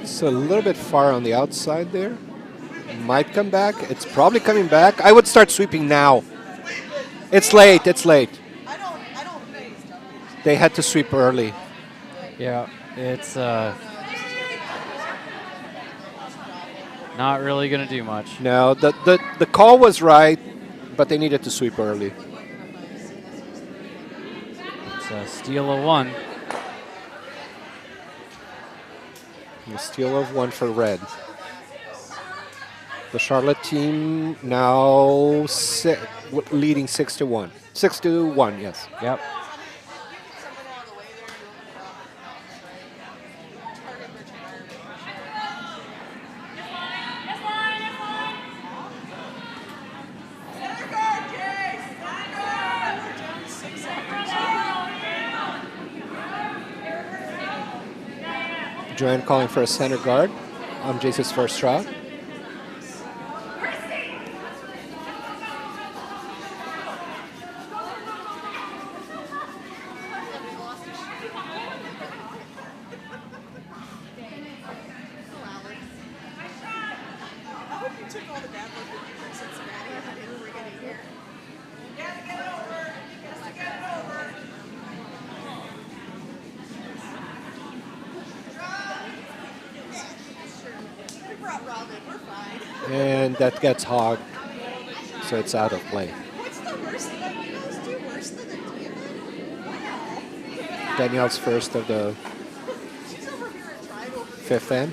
It's a little bit far on the outside there. Might come back. It's probably coming back. I would start sweeping now. It's late. It's late. They had to sweep early. Yeah, it's not really going to do much. No, the call was right, but they needed to sweep early. It's a steal of one. A steal of one for red. The Charlotte team now leading 6-1. 6-1, yes. Yep. Joanne calling for a center guard on Jacie's first shot. And that gets hogged, so it's out of play. What's the worst thing you guys do worse than a demon? Wow. Danielle's first of the She's over here and tried over the fifth end.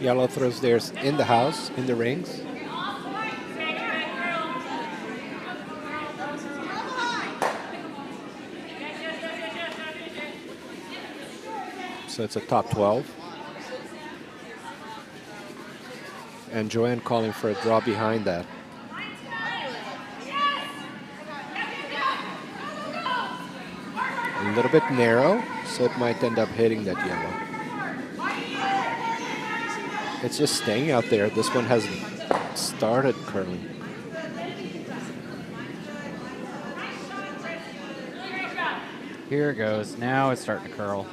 Yellow throws theirs in the house, in the rings. So it's a top 12. And Joanne calling for a draw behind that. A little bit narrow, so it might end up hitting that yellow. It's just staying out there. This one hasn't started curling. Here it goes. Now it's starting to curl.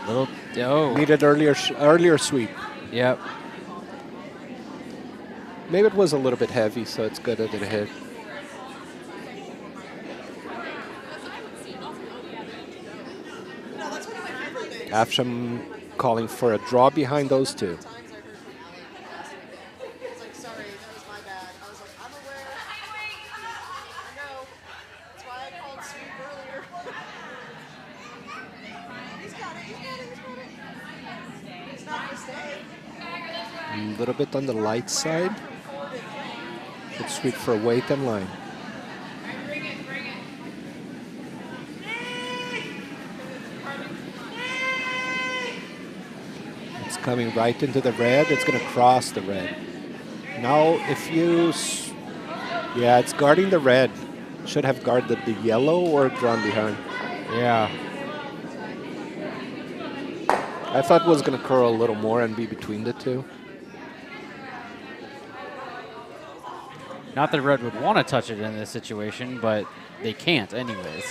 Little, oh. Needed earlier sweep. Yep. Maybe it was a little bit heavy, so it's good that it hit. Afsham calling for a draw behind those two. A little bit on the light side. Should sweep for weight and line. It's coming right into the red. It's going to cross the red. Now, if you... Yeah, it's guarding the red. Should have guarded the yellow or drawn behind. Yeah. I thought it was going to curl a little more and be between the two. Not that red would want to touch it in this situation, but they can't anyways.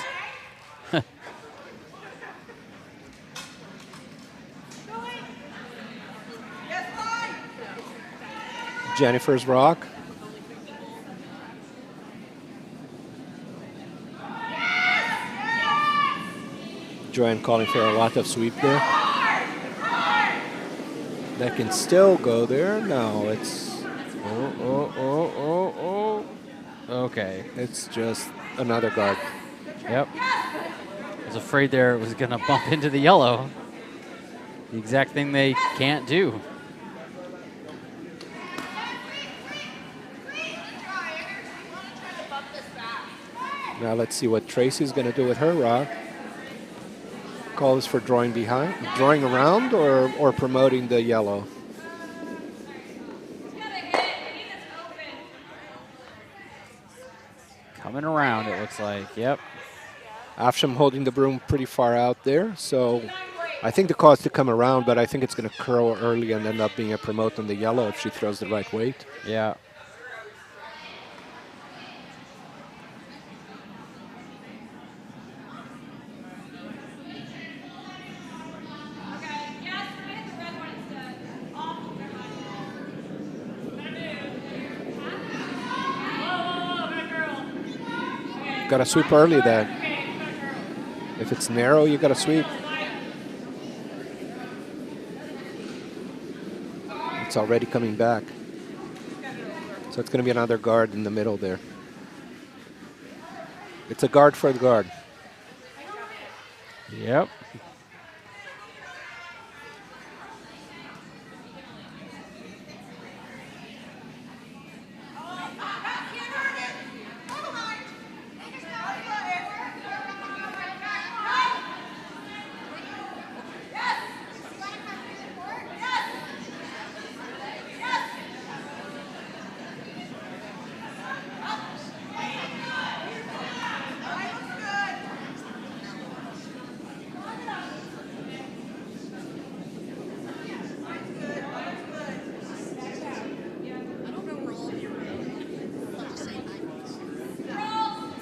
Jennifer's rock. Joanne calling for a lot of sweep there. That can still go there. No, it's... Oh. Okay. It's just another guard. Yep. I was afraid there it was going to bump into the yellow. The exact thing they can't do. Now let's see what Tracy's going to do with her rock. Calls for drawing around or promoting the yellow. Coming around, it looks like. Yep. Afsham holding the broom pretty far out there, so I think the call is to come around, but I think it's going to curl early and end up being a promote on the yellow if she throws the right weight. Yeah. Got to sweep early then. If it's narrow, you got to sweep. It's already coming back. So it's going to be another guard in the middle there. It's a guard for the guard. Yep.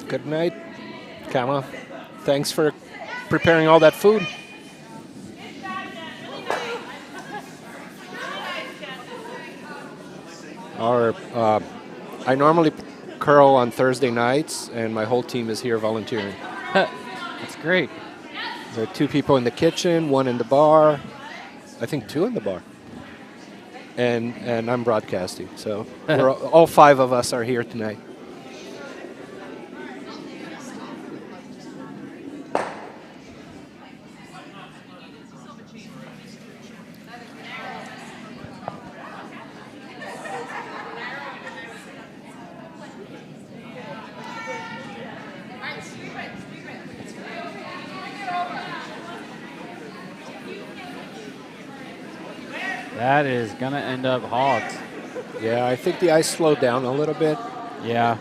Good night, Kama. Thanks for preparing all that food. I normally curl on Thursday nights, and my whole team is here volunteering. That's great. There are 2 people in the kitchen, 1 in the bar, I think 2 in the bar. And I'm broadcasting, so all 5 of us are here tonight. That is going to end up hogged. Yeah, I think the ice slowed down a little bit. Yeah.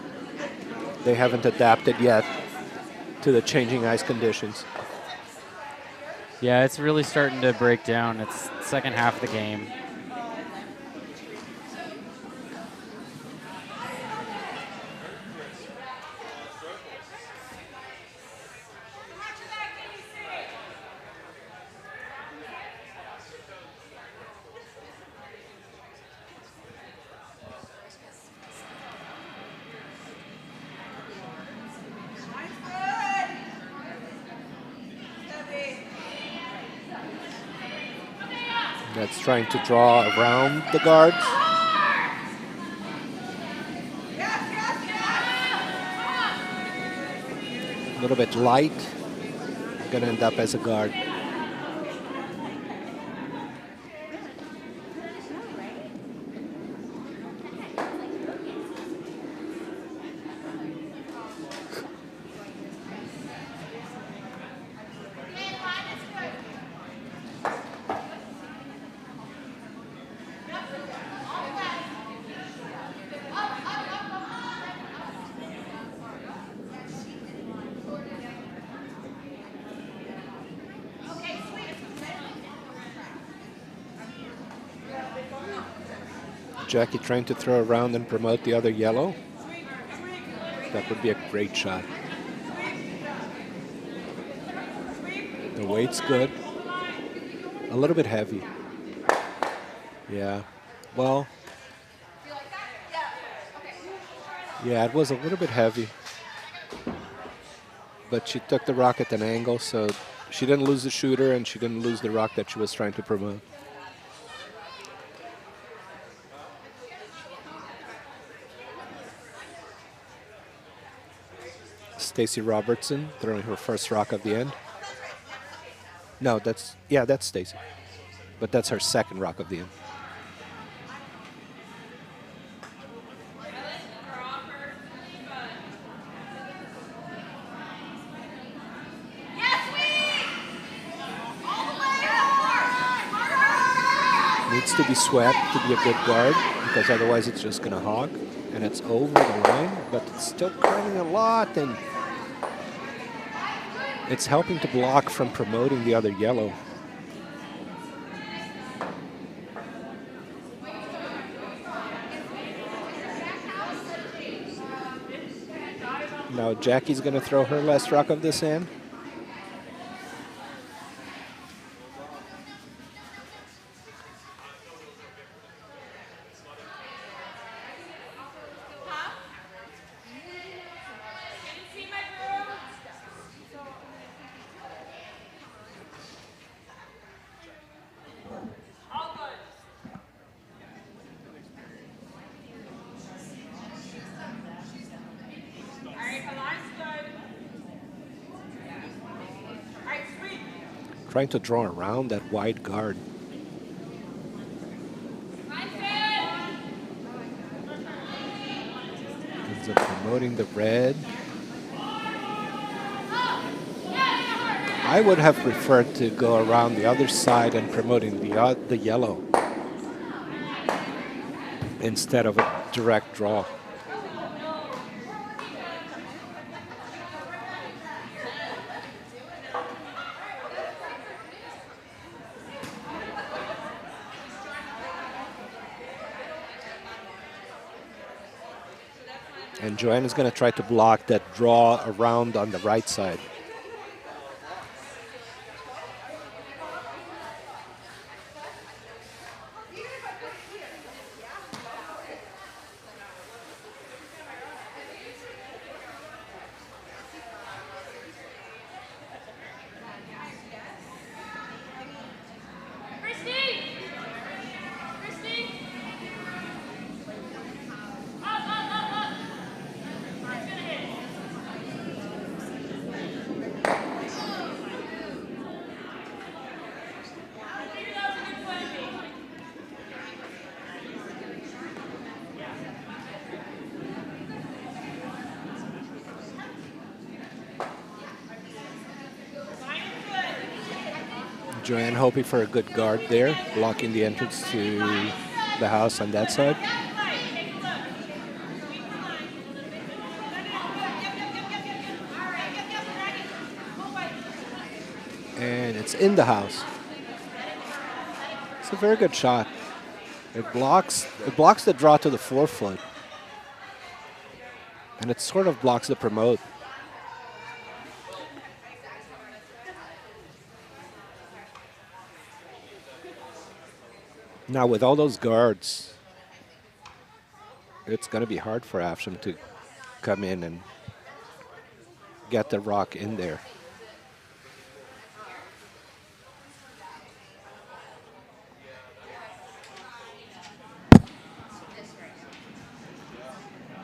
They haven't adapted yet to the changing ice conditions. Yeah, it's really starting to break down. It's second half of the game. That's trying to draw around the guards. A little bit light. Gonna end up as a guard. Jacqui trying to throw around and promote the other yellow. That would be a great shot. The weight's good. A little bit heavy. Yeah. Well. Yeah, it was a little bit heavy. But she took the rock at an angle, so she didn't lose the shooter and she didn't lose the rock that she was trying to promote. Stacy Robertson throwing her first rock of the end. No, that's Stacy. But that's her second rock of the end. Needs to be swept to be a good guard, because otherwise it's just going to hog. And it's over the line, but it's still curling a lot, and it's helping to block from promoting the other yellow. Now Jacqui's going to throw her last rock of this end. Trying to draw around that wide guard. Ends up promoting the red. I would have preferred to go around the other side and promoting the yellow instead of a direct draw. And Joanne is going to try to block that draw around on the right side. Joanne hoping for a good guard there, blocking the entrance to the house on that side. And it's in the house. It's a very good shot. It blocks the draw to the forefoot. And it sort of blocks the promote. Now with all those guards, it's going to be hard for Afsham to come in and get the rock in there.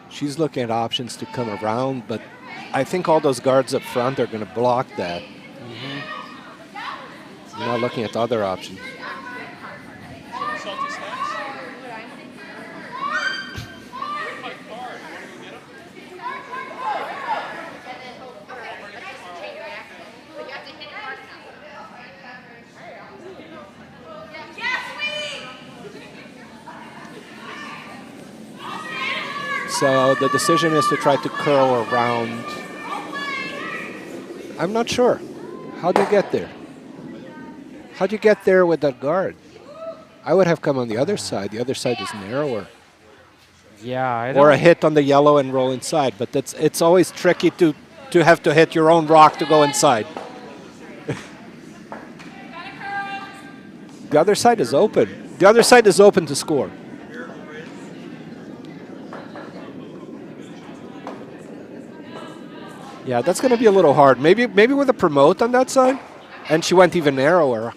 She's looking at options to come around, but I think all those guards up front are going to block that. You're not looking at the other options. So the decision is to try to curl around. I'm not sure. How do you get there? How do you get there with that guard? I would have come on the other side. The other side is narrower. Yeah, or a hit on the yellow and roll inside. But it's always tricky to have to hit your own rock to go inside. The other side is open. The other side is open to score. Yeah, that's going to be a little hard. Maybe with a promote on that side. And she went even narrower.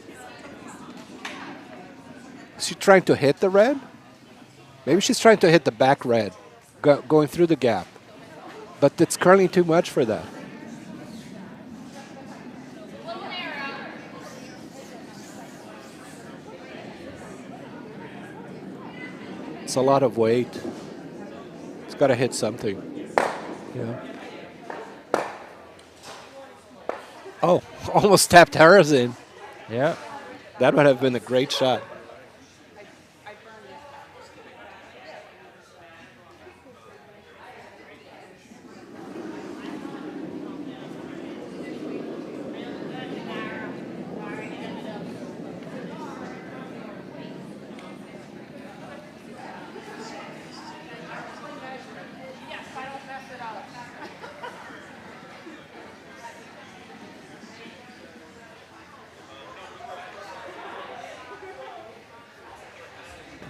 Is she trying to hit the red? Maybe she's trying to hit the back red, going through the gap. But it's curling too much for that. It's a lot of weight. It's got to hit something. Yeah. Oh, almost tapped Hartlettes. Yeah. That would have been a great shot.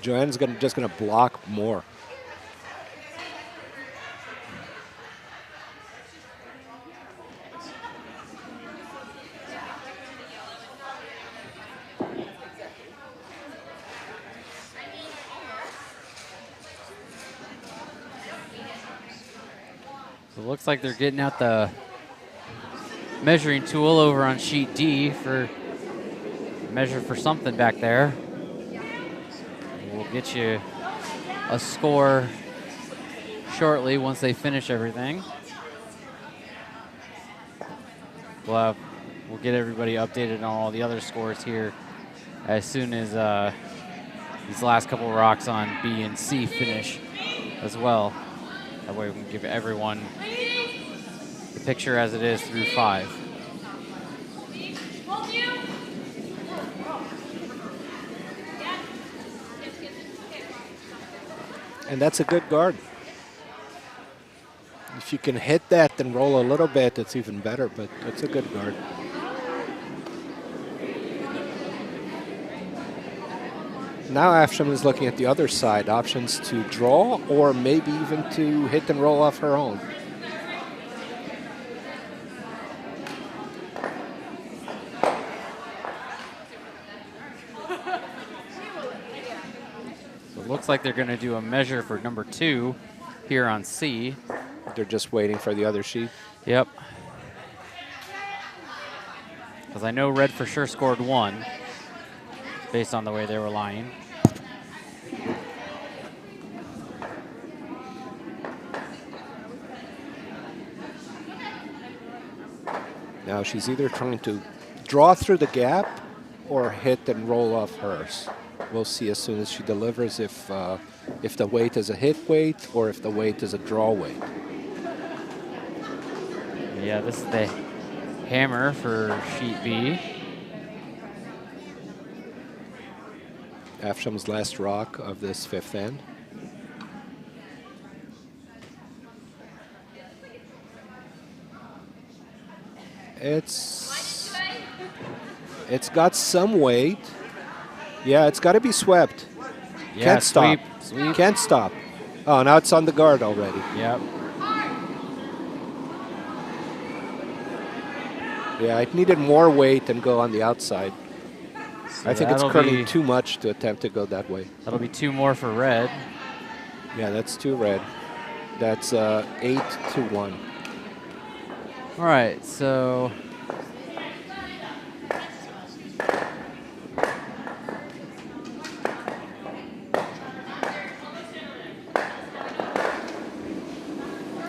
Joanne's just going to block more. So it looks like they're getting out the measuring tool over on sheet D for measure for something back there. We'll get you a score shortly once they finish everything. We'll get everybody updated on all the other scores here as soon as these last couple rocks on B and C finish as well. That way we can give everyone the picture as it is through 5. And that's a good guard. If you can hit that and roll a little bit, it's even better, but it's a good guard. Now Afsham is looking at the other side, options to draw or maybe even to hit and roll off her own. Looks like they're going to do a measure for number 2 here on C. They're just waiting for the other sheet. Yep. Because I know red for sure scored 1 based on the way they were lying. Now she's either trying to draw through the gap or hit and roll off hers. We'll see as soon as she delivers if the weight is a hit weight or if the weight is a draw weight. Yeah, this is the hammer for sheet B. Afsham's last rock of this fifth end. It's got some weight. Yeah, it's got to be swept. Yeah, Can't stop. Sweep. Can't stop. Oh, now it's on the guard already. Yep. Yeah, it needed more weight and go on the outside. So I think it's that'll curling be- too much to attempt to go that way. That'll be 2 more for red. Yeah, that's too red. That's 8-1. All right, so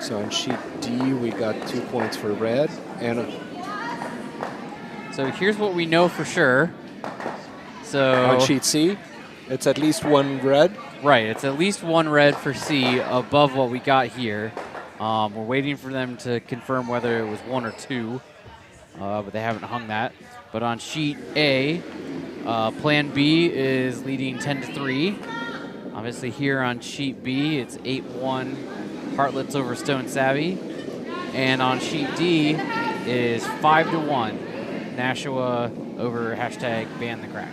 So on sheet D, we got 2 points for red. And so here's what we know for sure. So on sheet C, it's at least 1 red. right, it's at least 1 red for C above what we got here. We're waiting for them to confirm whether it was 1 or 2, but they haven't hung that. But on sheet A, Plan B is leading 10-3. Obviously here on sheet B, it's 8-1 Hartlettes over Stone Savvy. And on sheet D is 5-1 Nashua over hashtag ban the crack.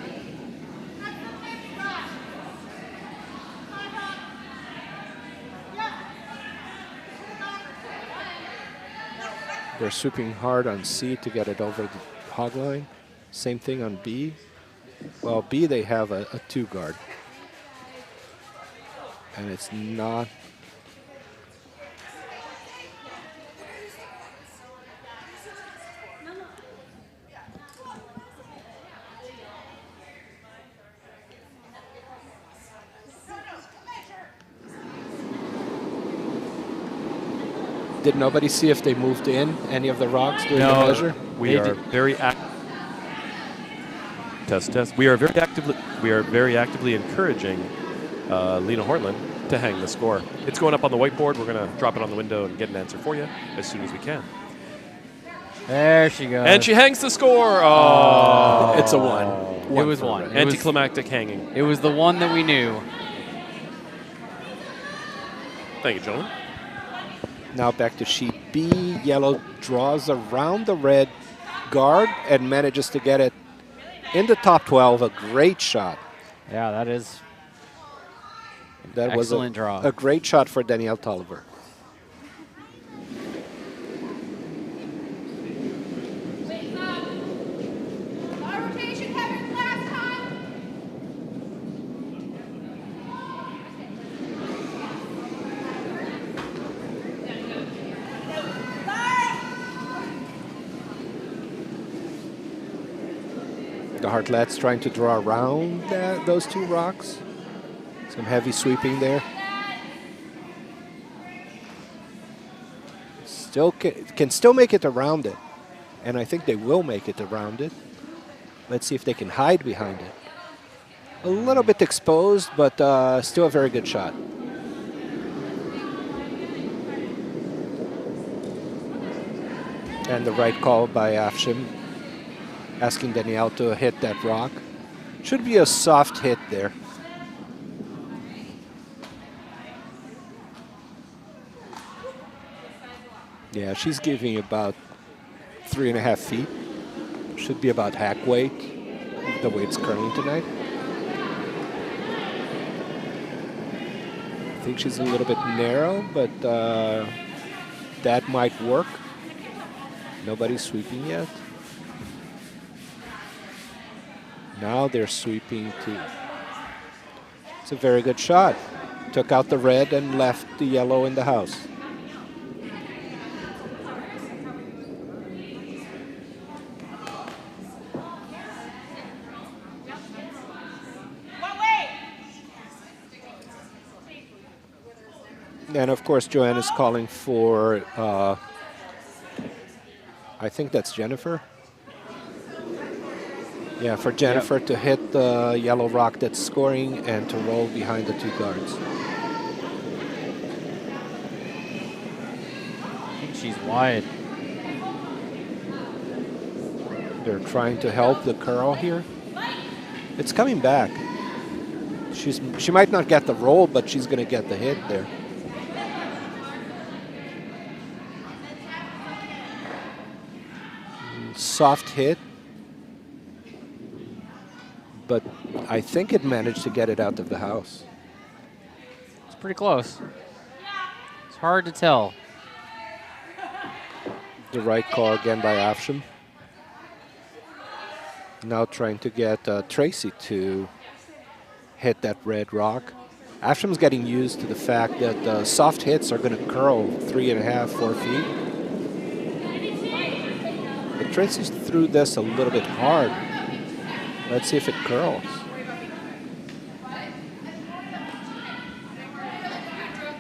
They're swooping hard on C to get it over the hog line. Same thing on B. Well, B, they have a 2 guard. And it's not. Did nobody see if they moved in any of the rocks during the measure? We are very test. We are very actively encouraging Leena Hornlein to hang the score. It's going up on the whiteboard. We're going to drop it on the window and get an answer for you as soon as we can. There she goes. And she hangs the score. Oh, It's a 1. It was 1. It was, Anticlimactic hanging. it was the one that we knew. Thank you, gentlemen. Now back to sheet B. Yellow draws around the red guard and manages to get it in the top 12. A great shot. Yeah, that is That was excellent draw. a great shot for Danielle Tolliver. The Hartlettes trying to draw around those 2 rocks. Some heavy sweeping there. Still can still make it around it. And I think they will make it around it. Let's see if they can hide behind it. A little bit exposed, but still a very good shot. And the right call by Afsham, asking Danielle to hit that rock. Should be a soft hit there. Yeah, she's giving about 3.5 feet. Should be about hack weight, the way it's curling tonight. I think she's a little bit narrow, but that might work. Nobody's sweeping yet. Now they're sweeping too. It's a very good shot. Took out the red and left the yellow in the house. And of course, Joanne is calling for, I think that's Jennifer. Yeah, for Jennifer to hit the yellow rock that's scoring and to roll behind the 2 guards. I think she's wide. They're trying to help the curl here. It's coming back. She might not get the roll, but she's going to get the hit there. Soft hit. But I think it managed to get it out of the house. It's pretty close. It's hard to tell. The right call again by Afsham. Now trying to get Tracy to hit that red rock. Afsham's getting used to the fact that soft hits are going to curl 3.5, 4 feet. But Tracy threw this a little bit hard. Let's see if it curls.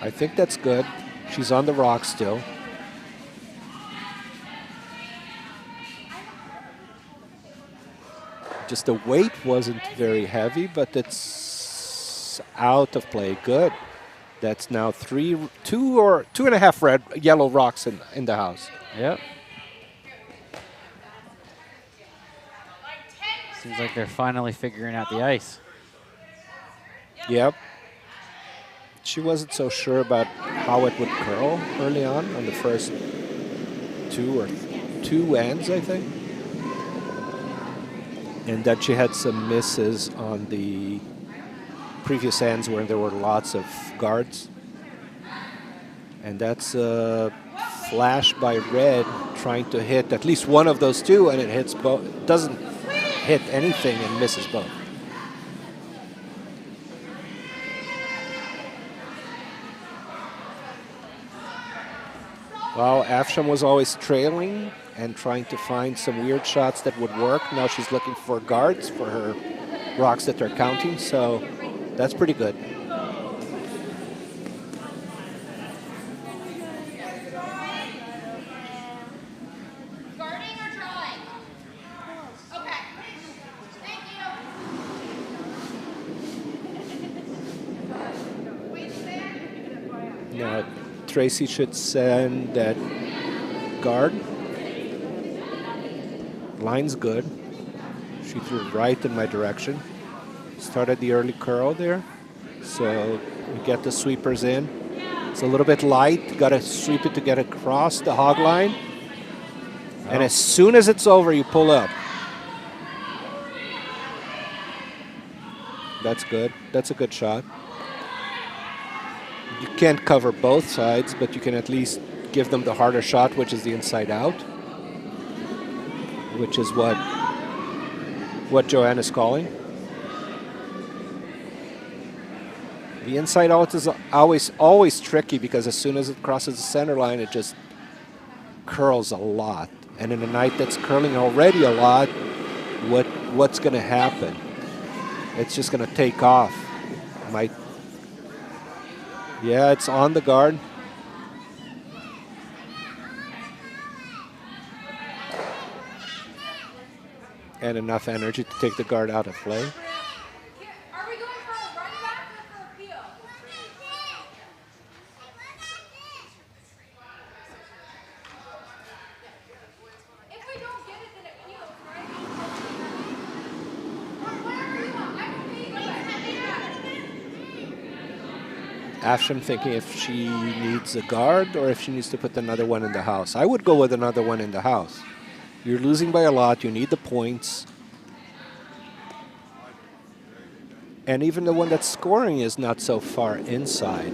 I think that's good. She's on the rock still. Just the weight wasn't very heavy, but it's out of play. Good. That's now 2 or 2.5 yellow rocks in the house. Yep. Seems like they're finally figuring out the ice. Yep. She wasn't so sure about how it would curl early on the first 2 ends, I think. And that she had some misses on the previous ends where there were lots of guards. And that's a flash by red trying to hit at least one of those 2, and it hits both. It doesn't hit anything and misses both. Well, Afsham was always trailing and trying to find some weird shots that would work. Now she's looking for guards for her rocks that they're counting, so that's pretty good. Now, Tracy should send that guard. Line's good. She threw right in my direction. Started the early curl there. So we get the sweepers in. It's a little bit light. Got to sweep it to get across the hog line. Oh. And as soon as it's over, you pull up. That's good. That's a good shot. You can't cover both sides, but you can at least give them the harder shot, which is the inside out, which is what Joanne is calling. The inside out is always tricky because as soon as it crosses the center line, it just curls a lot. And in a night that's curling already a lot, what's going to happen? It's just going to take off. Yeah, it's on the guard. And enough energy to take the guard out of play. Are we going for a run back or for a peel? If we don't get it, then it peels, right? Whatever you want. I can pay you. Afsham thinking if she needs a guard or if she needs to put another one in the house. I would go with another one in the house. You're losing by a lot. You need the points. And even the one that's scoring is not so far inside.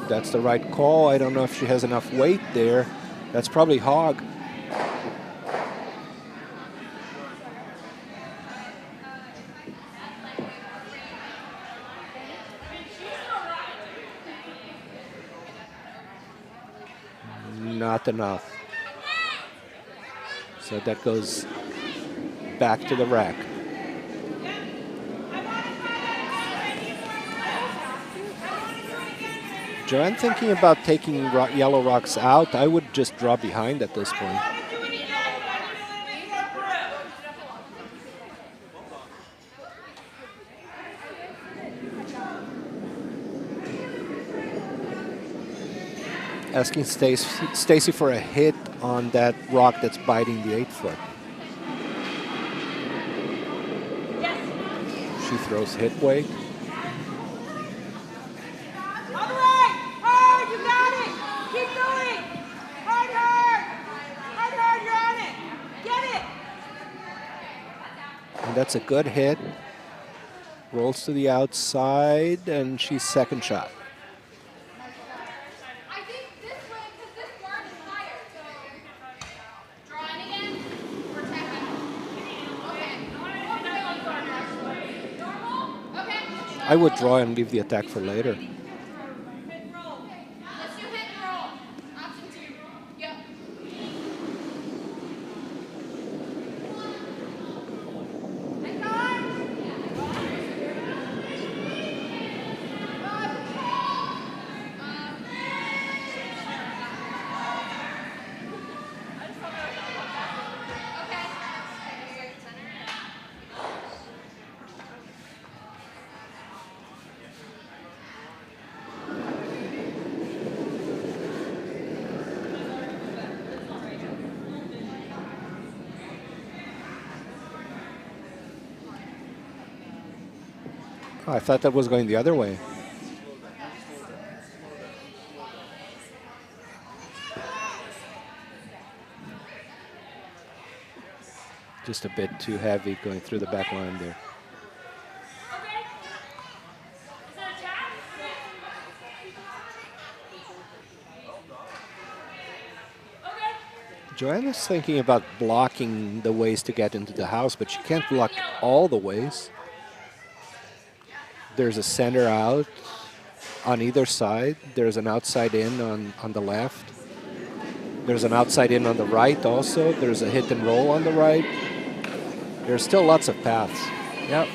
That's the right call. I don't know if she has enough weight there. That's probably hog. Not enough. So that goes back to the rack. Joanne thinking about taking yellow rocks out. I would just draw behind at this point. Asking Stacy for a hit on that rock that's biting the 8-foot. She throws hit weight. All right, hard, you got it. Keep going. Hard, you're on it. Get it. And that's a good hit. Rolls to the outside, and she's second shot. I think this way, because this guard is higher, so draw in again, protect it. Okay. Normal? Okay. I would draw and leave the attack for later. Let's do hit and roll. Option 2. Yep. Hang on. Oh, I thought that was going the other way. Just a bit too heavy going through the back line there. Joanne is thinking about blocking the ways to get into the house, but she can't block all the ways. There's a center out on either side. There's an outside in on the left. There's an outside in on the right also. There's a hit and roll on the right. There's still lots of paths. Yep.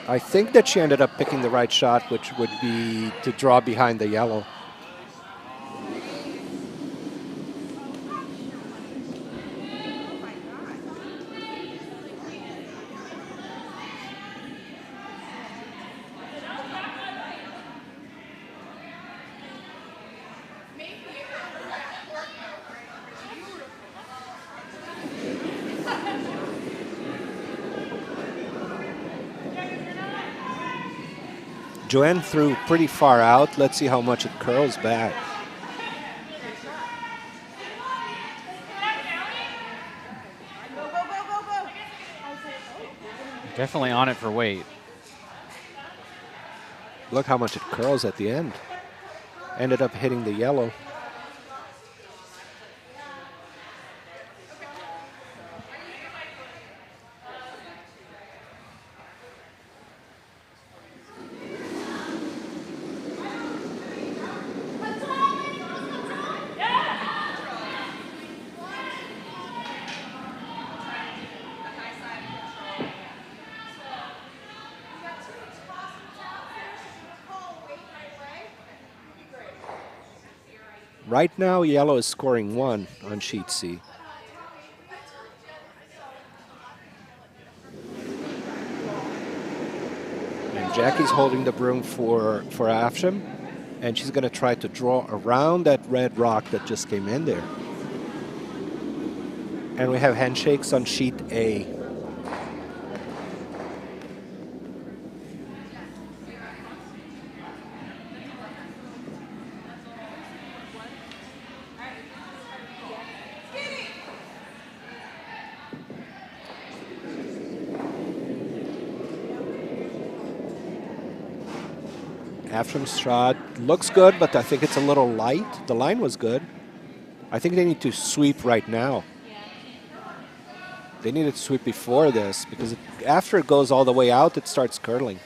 I think that she ended up picking the right shot, which would be to draw behind the yellow. Joanne threw pretty far out. Let's see how much it curls back. Definitely on it for weight. Look how much it curls at the end. Ended up hitting the yellow. Right now, yellow is scoring 1 on sheet C. And Jackie's holding the broom for Afsham, and she's going to try to draw around that red rock that just came in there. And we have handshakes on sheet A. Afsham's shot looks good, but I think it's a little light. The line was good. I think they need to sweep right now. They needed to sweep before this, because after it goes all the way out, it starts curling.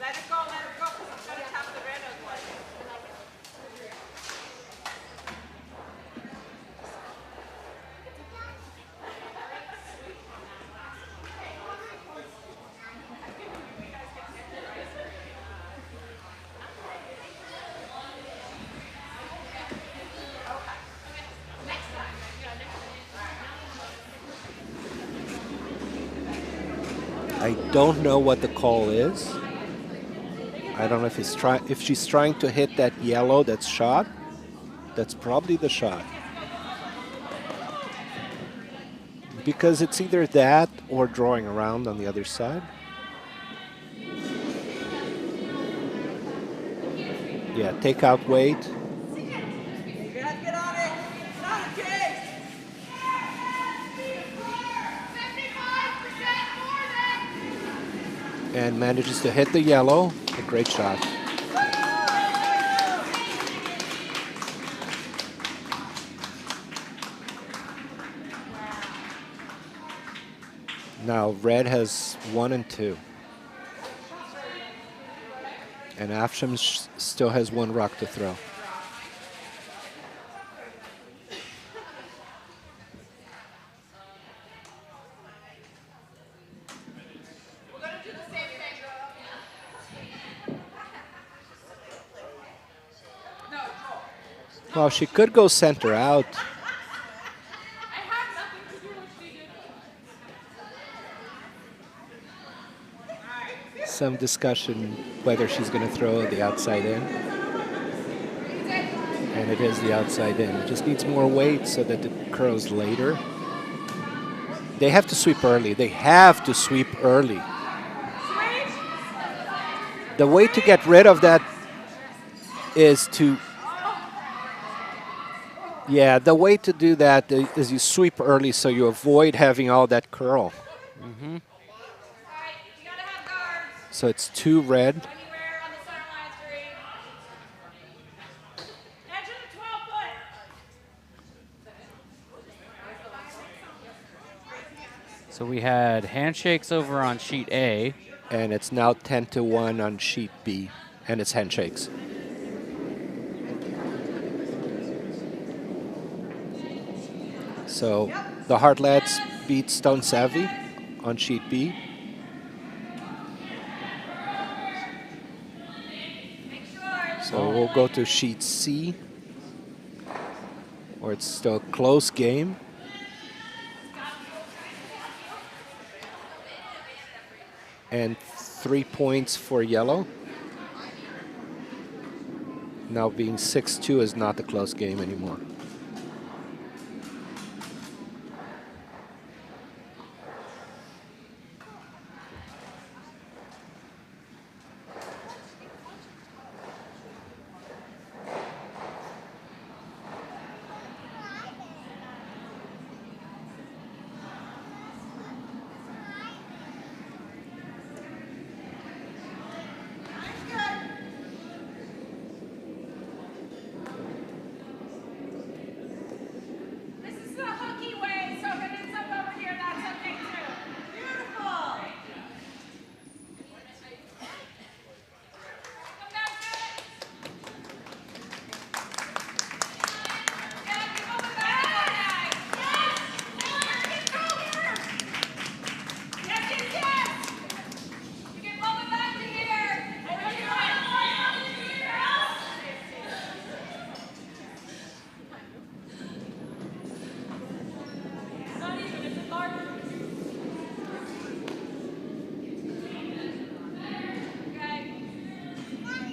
Let it go, because it's going to tap the red as well. I don't know what the call is. I don't know if she's trying to hit that yellow that's shot. That's probably the shot. Because it's either that or drawing around on the other side. Yeah, take out weight. You gotta get on it. Get on it, kid. 75% more than. And manages to hit the yellow. A great shot. Now red has 1 and 2. And Afsham still has 1 rock to throw. We're gonna do the same thing. No, Joel. Well, she could go center out. I have nothing to do with what she did. Some discussion whether she's going to throw the outside in. And it is the outside in. It just needs more weight so that it curls later. They have to sweep early. They have to sweep early. The way to get rid of that is to... Yeah, the way to do that is you sweep early so you avoid having all that curl. Mm-hmm. So it's 2 red. Anywhere on the sideline screen. Edge of the 12-foot. So we had handshakes over on sheet A. And it's now 10-1 on sheet B. And it's handshakes. So the Hartlettes beat Stone Savy on sheet B. So we'll go to sheet C, where it's still a close game. And 3 points for yellow. Now being 6-2 is not a close game anymore. This is the hooky way, so if it ends up over here, that's okay too. Beautiful. Come down to it. Yeah, keep moving back. Yes, yes, yes. You can move it back to here. Not even, it's larger. Okay.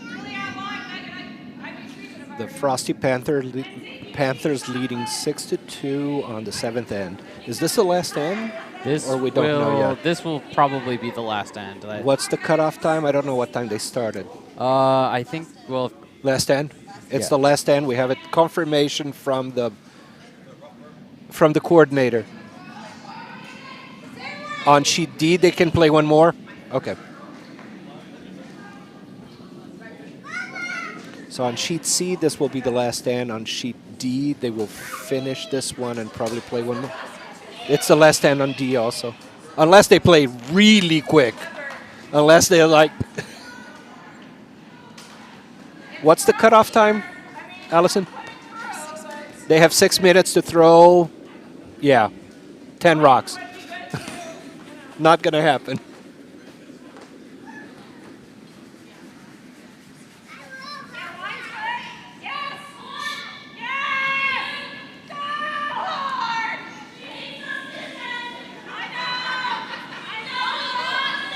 Really out of line, I'd be treated if I The were you. Frosty Panthers leading 6-2 on the 7th end. Is this the last end? This Or we don't know yet? This will probably be the last end. What's the cutoff time? I don't know what time they started. I think, well, Last end? It's Yeah. the last end. We have a confirmation from the coordinator. On sheet D, they can play one more? Okay. So on sheet C, this will be the last end. On sheet D, they will finish this one and probably play one more. It's the last end on D also. Unless they play really quick. Unless they're like... What's the cutoff time, Alison? They have 6 minutes to throw, 10 rocks. Not going to happen. Yes! Yes! Go hard! I know!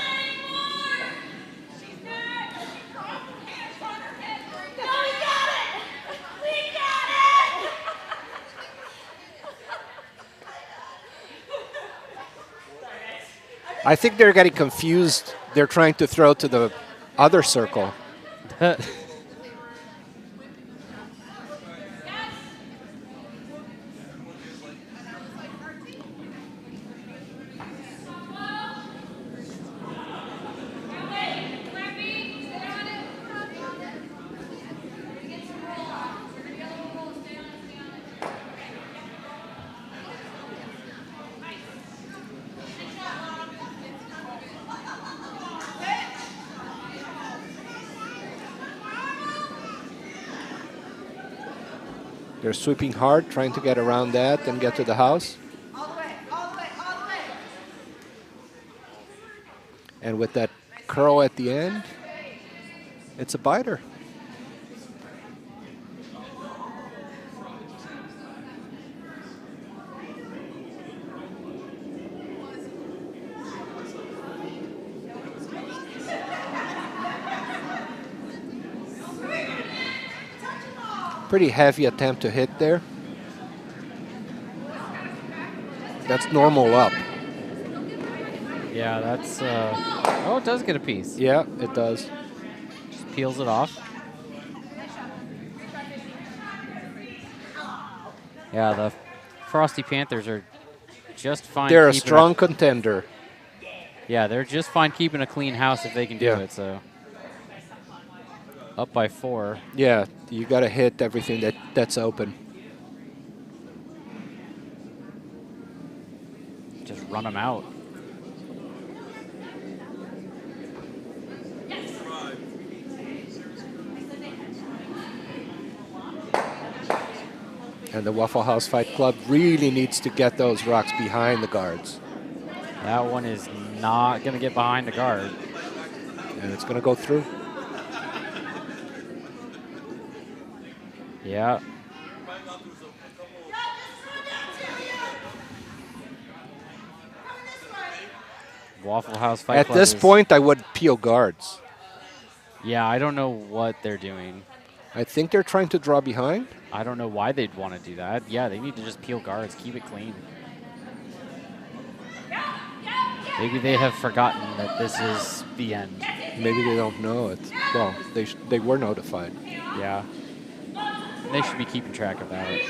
I think they're getting confused. They're trying to throw to the other circle. They're sweeping hard, trying to get around that and get to the house. All the way, all the way, all the way. And with that curl at the end, it's a biter. Pretty heavy attempt to hit there. That's normal up. Yeah, that's... oh, it does get a piece. Yeah, it does. Just peels it off. Yeah, the Frosty Panthers are just fine. They're a keeping strong contender. Yeah, they're just fine keeping a clean house if they can do Yeah. it, so... Up by 4. Yeah, you got to hit everything that's open. Just run them out. And the Waffle House Fight Club really needs to get those rocks behind the guards. That one is not going to get behind the guard. And it's going to go through. Yeah. Waffle House Fight At Club this is- point, I would peel guards. Yeah, I don't know what they're doing. I think they're trying to draw behind. I don't know why they'd want to do that. Yeah, they need to just peel guards, keep it clean. Maybe they have forgotten that this is the end. Maybe they don't know it. Well, they were notified. Yeah. They should be keeping track of that.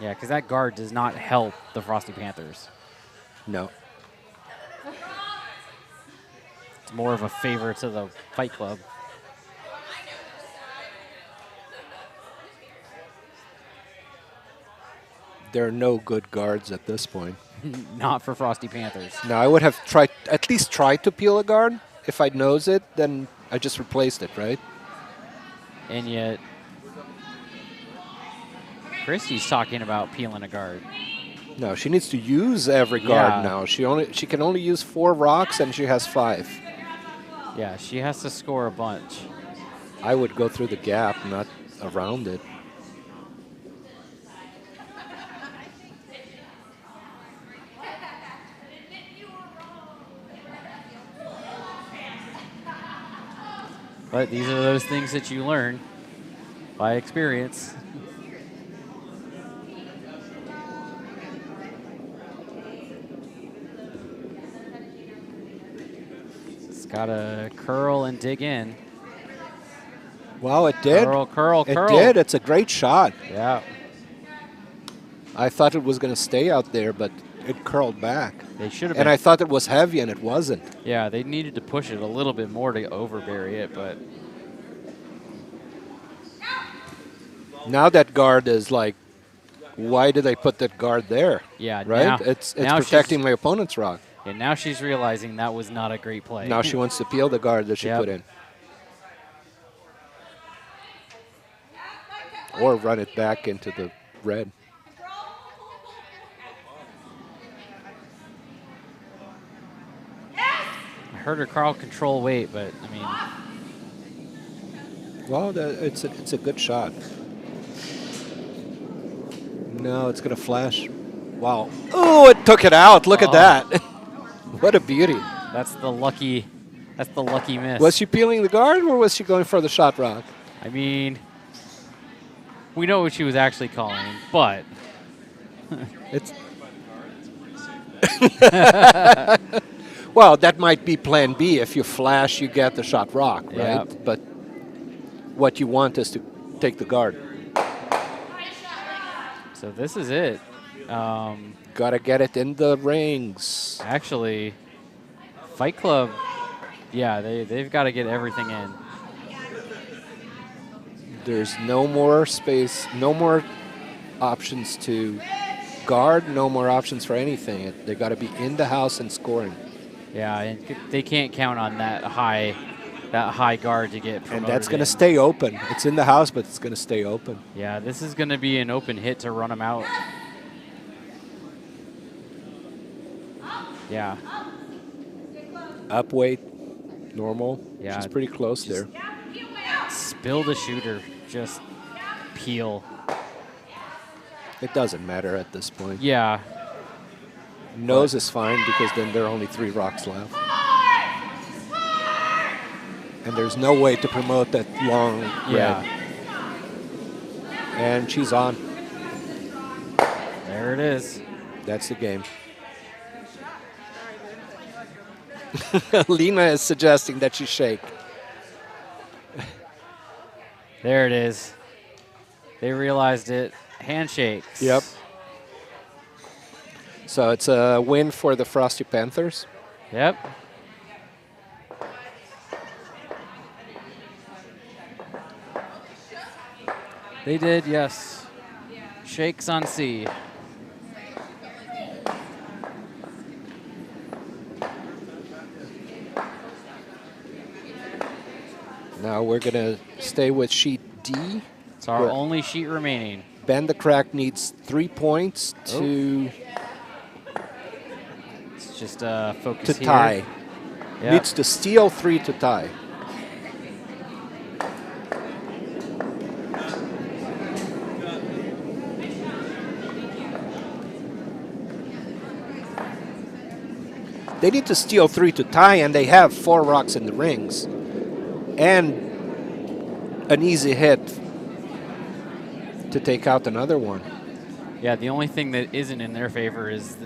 Yeah, because that guard does not help the Frosty Panthers. No. It's more of a favor to the Fight Club. There are no good guards at this point. Not for Frosty Panthers. Now, I would have at least tried to peel a guard. If I knows it, then I just replaced it, right? And yet, Kristi's talking about peeling a guard. No, she needs to use every guard Yeah. now. She can only use 4 rocks, and she has 5. Yeah, she has to score a bunch. I would go through the gap, not around it. But these are those things that you learn by experience. It's got to curl and dig in. Well, it did. Curl, curl, It curl. did. It's a great shot. Yeah, I thought it was going to stay out there, but it curled back. they should have And been. I thought it was heavy, and it wasn't. Yeah, they needed to push it a little bit more to overbury it, but Now that guard is like, why did I put that guard there? yeah, Right? now, It's now protecting she's, my opponent's rock. and now she's realizing that was not a great play. Now she wants to peel the guard that she Yep. put in. Or run it back into the red. I heard her Carl control weight, but I mean, Well, it's a good shot. No, it's going to flash. Wow. Oh, it took it out. Look at that. What a beauty. that's the lucky miss. Was she peeling the guard, or was she going for the shot rock? I mean, We know what she was actually calling, but It's well, that might be plan B. If you flash, you get the shot rock, right? Yeah. But what you want is to take the guard. so this is it. Gotta get it in the rings. Actually, Fight Club, yeah, they've got to get everything in. There's no more space, no more options to guard, no more options for anything. They got to be in the house and scoring. Yeah, and they can't count on that high guard to get promoted. And that's going to in. stay open. It's in the house, but it's going to stay open. Yeah, this is going to be an open hit to run them out. Yeah. Up weight, normal. Yeah, She's pretty close there. Spill the shooter. Just peel. It doesn't matter at this point. Yeah. Nose is fine because then there are only 3 rocks left. And there's no way to promote that long Yeah. red. And she's on. There it is. That's the game. Leena is suggesting that she shake. There it is. They realized it. Handshakes. Yep. So it's a win for the Frosty Panthers. Yep. They did, yes. Shakes on C. Now we're going to stay with sheet D. It's our Where only sheet remaining. Ben the Crack needs 3 points to It's just focus here. tie. Yep. Needs to steal 3 to tie. They need to steal 3 to tie, and they have 4 rocks in the rings. And an easy hit to take out another one. Yeah, the only thing that isn't in their favor is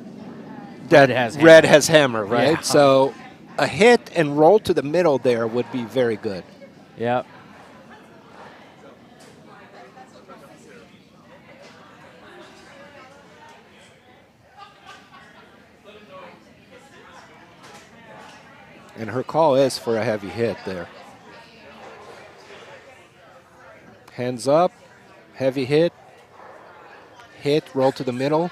That has red hammer. has hammer, right? Yeah. So a hit and roll to the middle there would be very good. Yep. And her call is for a heavy hit there. Hands up, heavy hit, roll to the middle.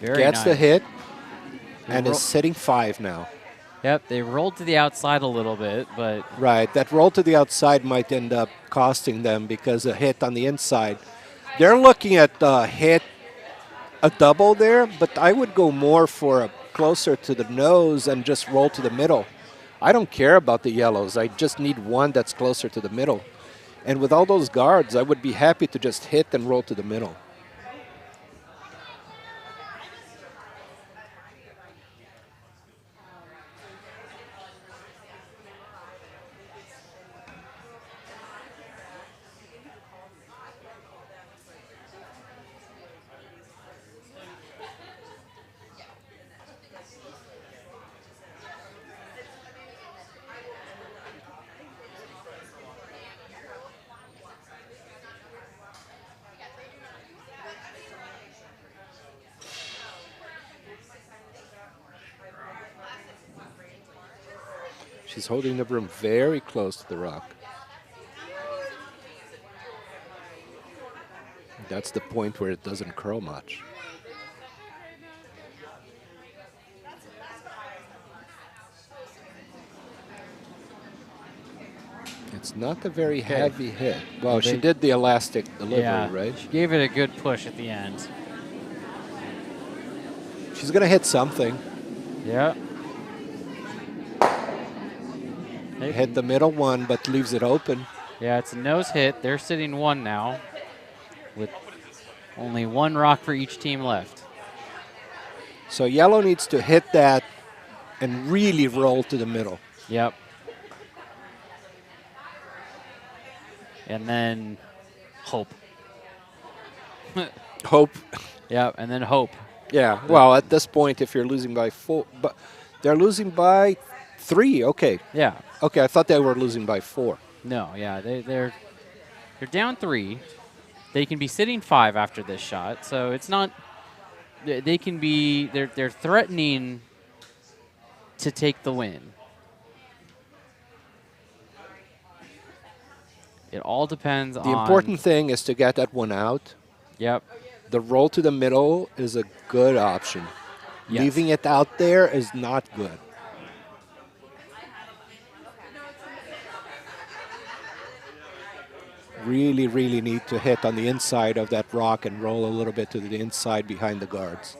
Very Gets nice. the hit and roll- is sitting 5 now. Yep, they rolled to the outside a little bit, but Right, that roll to the outside might end up costing them because a hit on the inside. They're looking at a hit, a double there, but I would go more for a closer to the nose and just roll to the middle. I don't care about the yellows. I just need one that's closer to the middle. And with all those guards, I would be happy to just hit and roll to the middle. She's holding the broom very close to the rock. That's the point where it doesn't curl much. It's not a very heavy hit. Well, she did the elastic delivery, yeah, right? she gave it a good push at the end. She's going to hit something. Yeah. Hit the middle one, but leaves it open. Yeah, it's a nose hit. They're sitting 1 now with only 1 rock for each team left. So yellow needs to hit that and really roll to the middle. Yep. And then hope. Hope. Yep, and then hope. Yeah, well, at this point, if you're losing by 4, but they're losing by 3. Okay. Yeah. Okay, I thought they were losing by 4. No, yeah, they're down 3. They can be sitting 5 after this shot, so it's not. They can be. They're threatening to take the win. It all depends on. The important thing is to get that one out. Yep. The roll to the middle is a good option. Yes. Leaving it out there is not good. Really, really need to hit on the inside of that rock and roll a little bit to the inside behind the guards.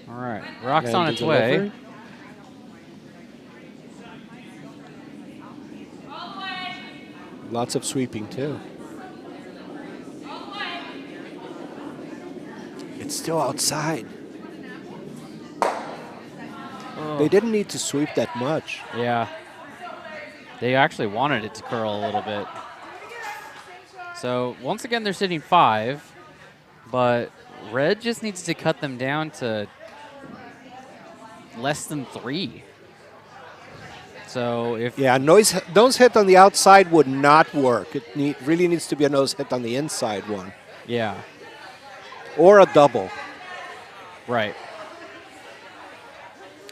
All right, rock's And on the its way. delivery. Lots of sweeping, too. It's still outside. Oh. They didn't need to sweep that much. Yeah. They actually wanted it to curl a little bit. So once again, they're sitting 5, but red just needs to cut them down to less than 3. So if Yeah, nose hit on the outside would not work. It really needs to be a nose hit on the inside one. yeah, Or a double. right.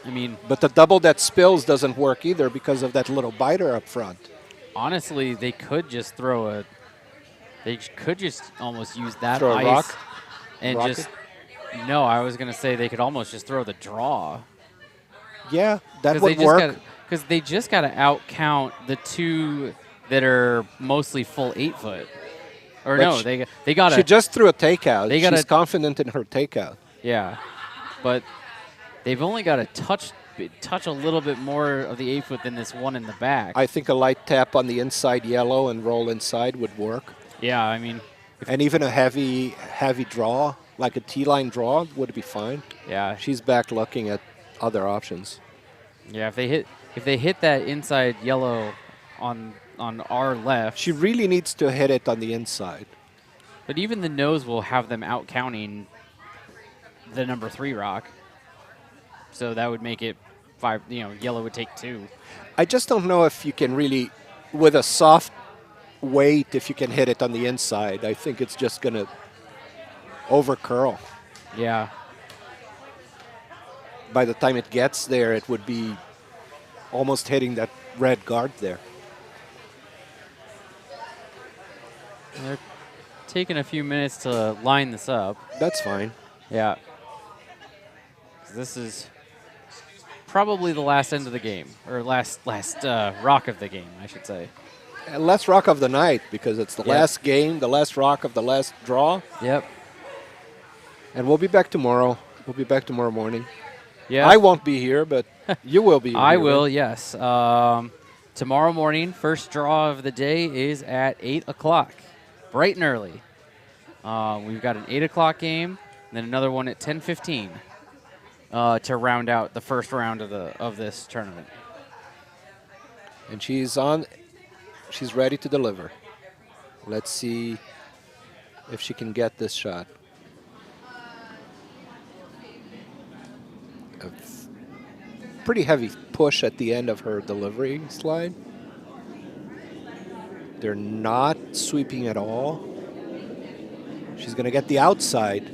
I mean, But the double that spills doesn't work either because of that little biter up front. honestly, they could just throw a. They could just almost use that Throw a ice rock? and Rocket? just. No, I was gonna say they could almost just throw the draw. Yeah, that would work. Because they just got to out count the 2 that are mostly full 8-foot. Or But no, they got She to. just threw a takeout. They gotta- She's confident in her takeout. Yeah, but they've only got to touch a little bit more of the 8-foot than this one in the back. I think a light tap on the inside yellow and roll inside would work. Yeah, I mean, And even a heavy draw, like a T-line draw, would be fine. yeah, She's back looking at other options. yeah. If they hit that inside yellow on our left, She really needs to hit it on the inside. but even the nose will have them out counting the number 3 rock. So that would make it 5. Yellow would take 2. I just don't know if you can really, with a soft weight, if you can hit it on the inside. I think it's just going to over curl. Yeah. By the time it gets there, it would be almost hitting that red guard there. They're taking a few minutes to line this up. That's fine. Yeah. This is probably the last end of the game, or last rock of the game, I should say. Last rock of the night, because it's the Yep. last game, the last rock of the last draw. Yep. And we'll be back tomorrow. We'll be back tomorrow morning. Yeah. I won't be here, but you will be I here. will, yes. Tomorrow morning, first draw of the day is at 8 o'clock, bright and early. We've got an 8 o'clock game, and then another one at 10:15 to round out the first round of this tournament. And she's ready to deliver. Let's see if she can get this shot. A pretty heavy push at the end of her delivery slide. They're not sweeping at all. She's going to get the outside.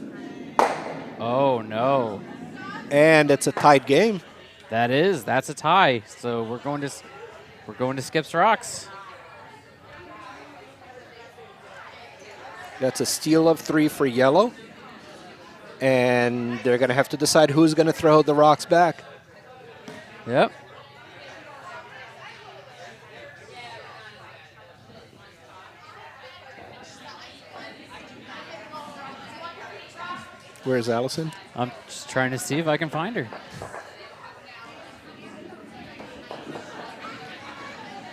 Oh, no. And it's a tied game. That's a tie. So we're going to Skips Rocks. That's a steal of 3 for yellow. And they're going to have to decide who's going to throw the rocks back. Yep. Where's Alison? I'm just trying to see if I can find her.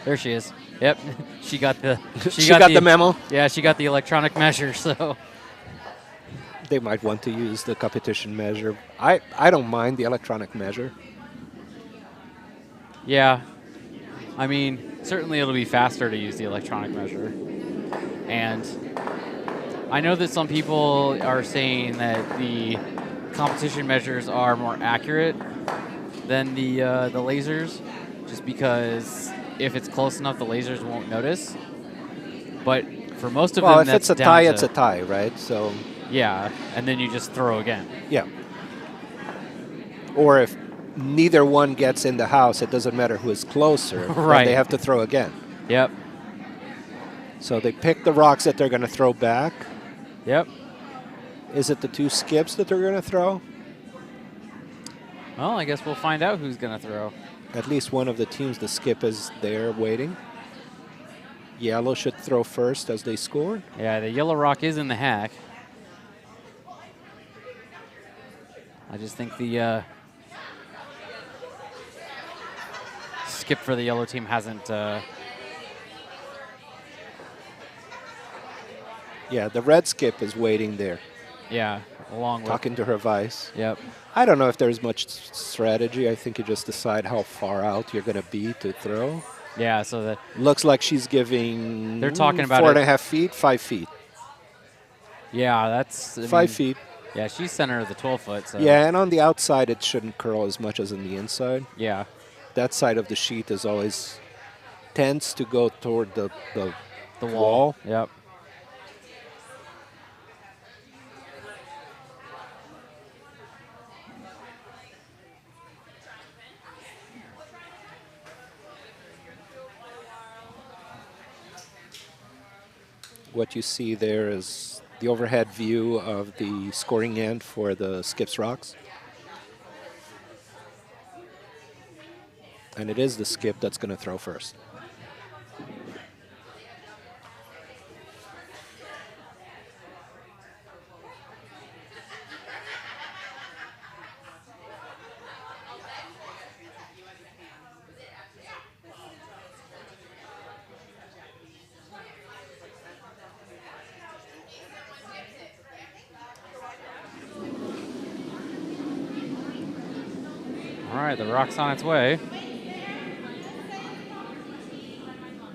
There she is. Yep. She got the She got the memo. Yeah, she got the electronic measure, so They might want to use the competition measure. I don't mind the electronic measure. yeah. I mean, certainly it'll be faster to use the electronic measure. And I know that some people are saying that the competition measures are more accurate than the lasers, just because if it's close enough, the lasers won't notice. But for most of Well, them, if it's a down tie, to- it's a tie, right? So, Yeah, and then you just throw again. yeah. Or if neither one gets in the house, it doesn't matter who is closer. then Right. They have to throw again. Yep. So they pick the rocks that they're going to throw back. Yep. Is it the two skips that they're going to throw? Well, I guess we'll find out who's going to throw. At least one of the teams, the skip is there waiting. Yellow should throw first as they score. Yeah, the yellow rock is in the hack. I just think the skip for the yellow team hasn't. Yeah, the red skip is waiting there, Yeah, along with. talking to her vice. Yep. I don't know if there's much strategy. I think you just decide how far out you're going to be to throw. Yeah, so that. Looks like she's giving They're talking about 4.5 feet, 5 feet. Yeah, that's. I 5 mean, feet. Yeah, she's center of the 12-foot. So. Yeah, and on the outside, it shouldn't curl as much as in the inside. Yeah. That side of the sheet is always tends to go toward the The wall. wall. Yep. What you see there is the overhead view of the scoring end for the skips rocks. And it is the skip that's going to throw first. All right, the rock's on its way.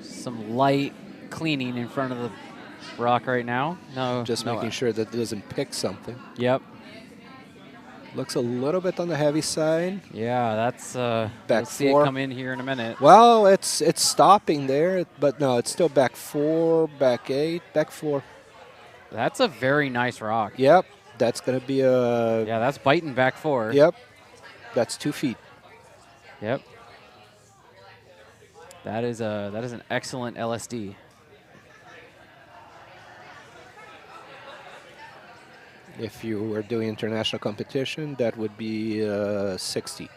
Some light cleaning in front of the rock right now. No, Just no, making sure that it doesn't pick something. Yep. Looks a little bit on the heavy side. Yeah, that's. Back We'll see it 4. come in here in a minute. Well, it's stopping there, but no, it's still back 4, back 8, back 4. That's a very nice rock. Yep, that's going to be a... Yeah, that's biting back 4. Yep, that's 2 feet. Yep. That is an excellent LSD. If you were doing international competition, that would be 60.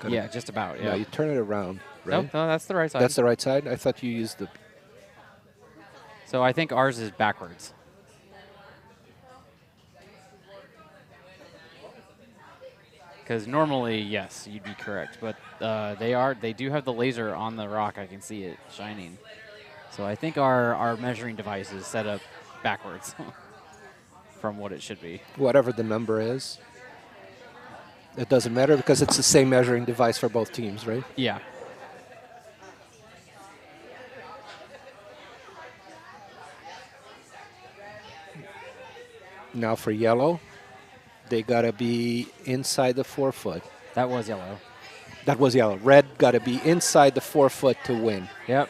Yeah, just about. Yeah, Yeah. you turn it around, No, right? no, that's the right side. That's the right side? I thought you used the... So I think ours is backwards. Because normally, yes, you'd be correct, but they do have the laser on the rock. I can see it shining. So I think our measuring device is set up backwards from what it should be. Whatever the number is. It doesn't matter because it's the same measuring device for both teams, right? Yeah. Now for yellow, they got to be inside the 4 foot. That was yellow. That was yellow. Red got to be inside the 4 foot to win. Yep.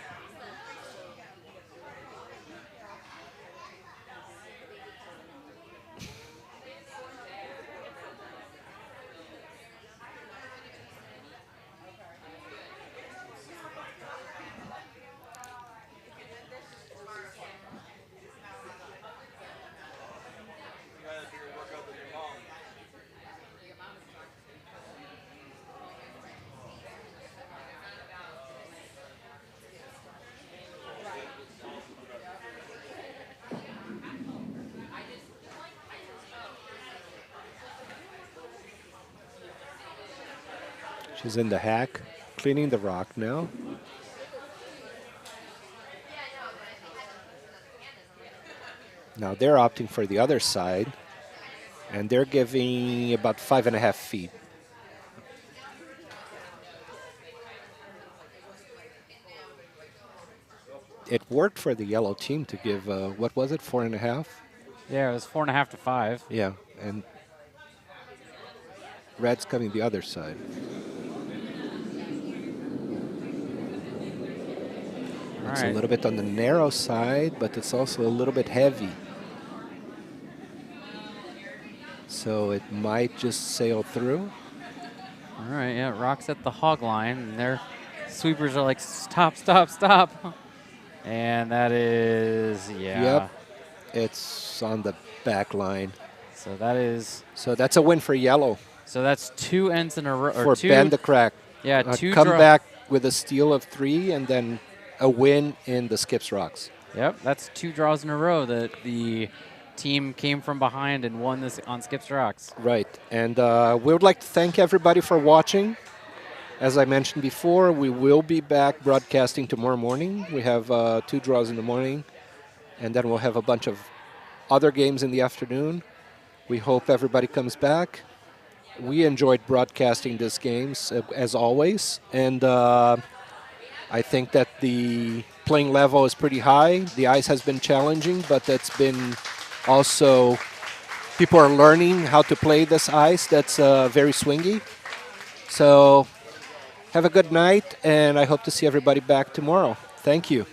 She's in the hack, cleaning the rock now. Now they're opting for the other side, and they're giving about 5.5 feet. It worked for the yellow team to give, what was it, 4.5? Yeah, it was 4.5 to 5. Yeah, and red's coming the other side. It's a little bit on the narrow side, but it's also a little bit heavy. So it might just sail through. All right, yeah, rocks at the hog line, and their sweepers are like, stop, stop, stop. And that is, yeah. Yep, it's on the back line. So that is. So that's a win for yellow. So that's 2 ends in a row. For Ben the Crack. Yeah, a two comeback with a steal of 3 and then a win in the Skips Rocks. Yep, that's 2 draws in a row that the team came from behind and won this on Skips Rocks. Right, and we would like to thank everybody for watching. As I mentioned before, we will be back broadcasting tomorrow morning. We have 2 draws in the morning, and then we'll have a bunch of other games in the afternoon. We hope everybody comes back. We enjoyed broadcasting these games, as always, and I think that the playing level is pretty high. The ice has been challenging, but that's been also, people are learning how to play this ice that's very swingy. So have a good night, and I hope to see everybody back tomorrow. Thank you.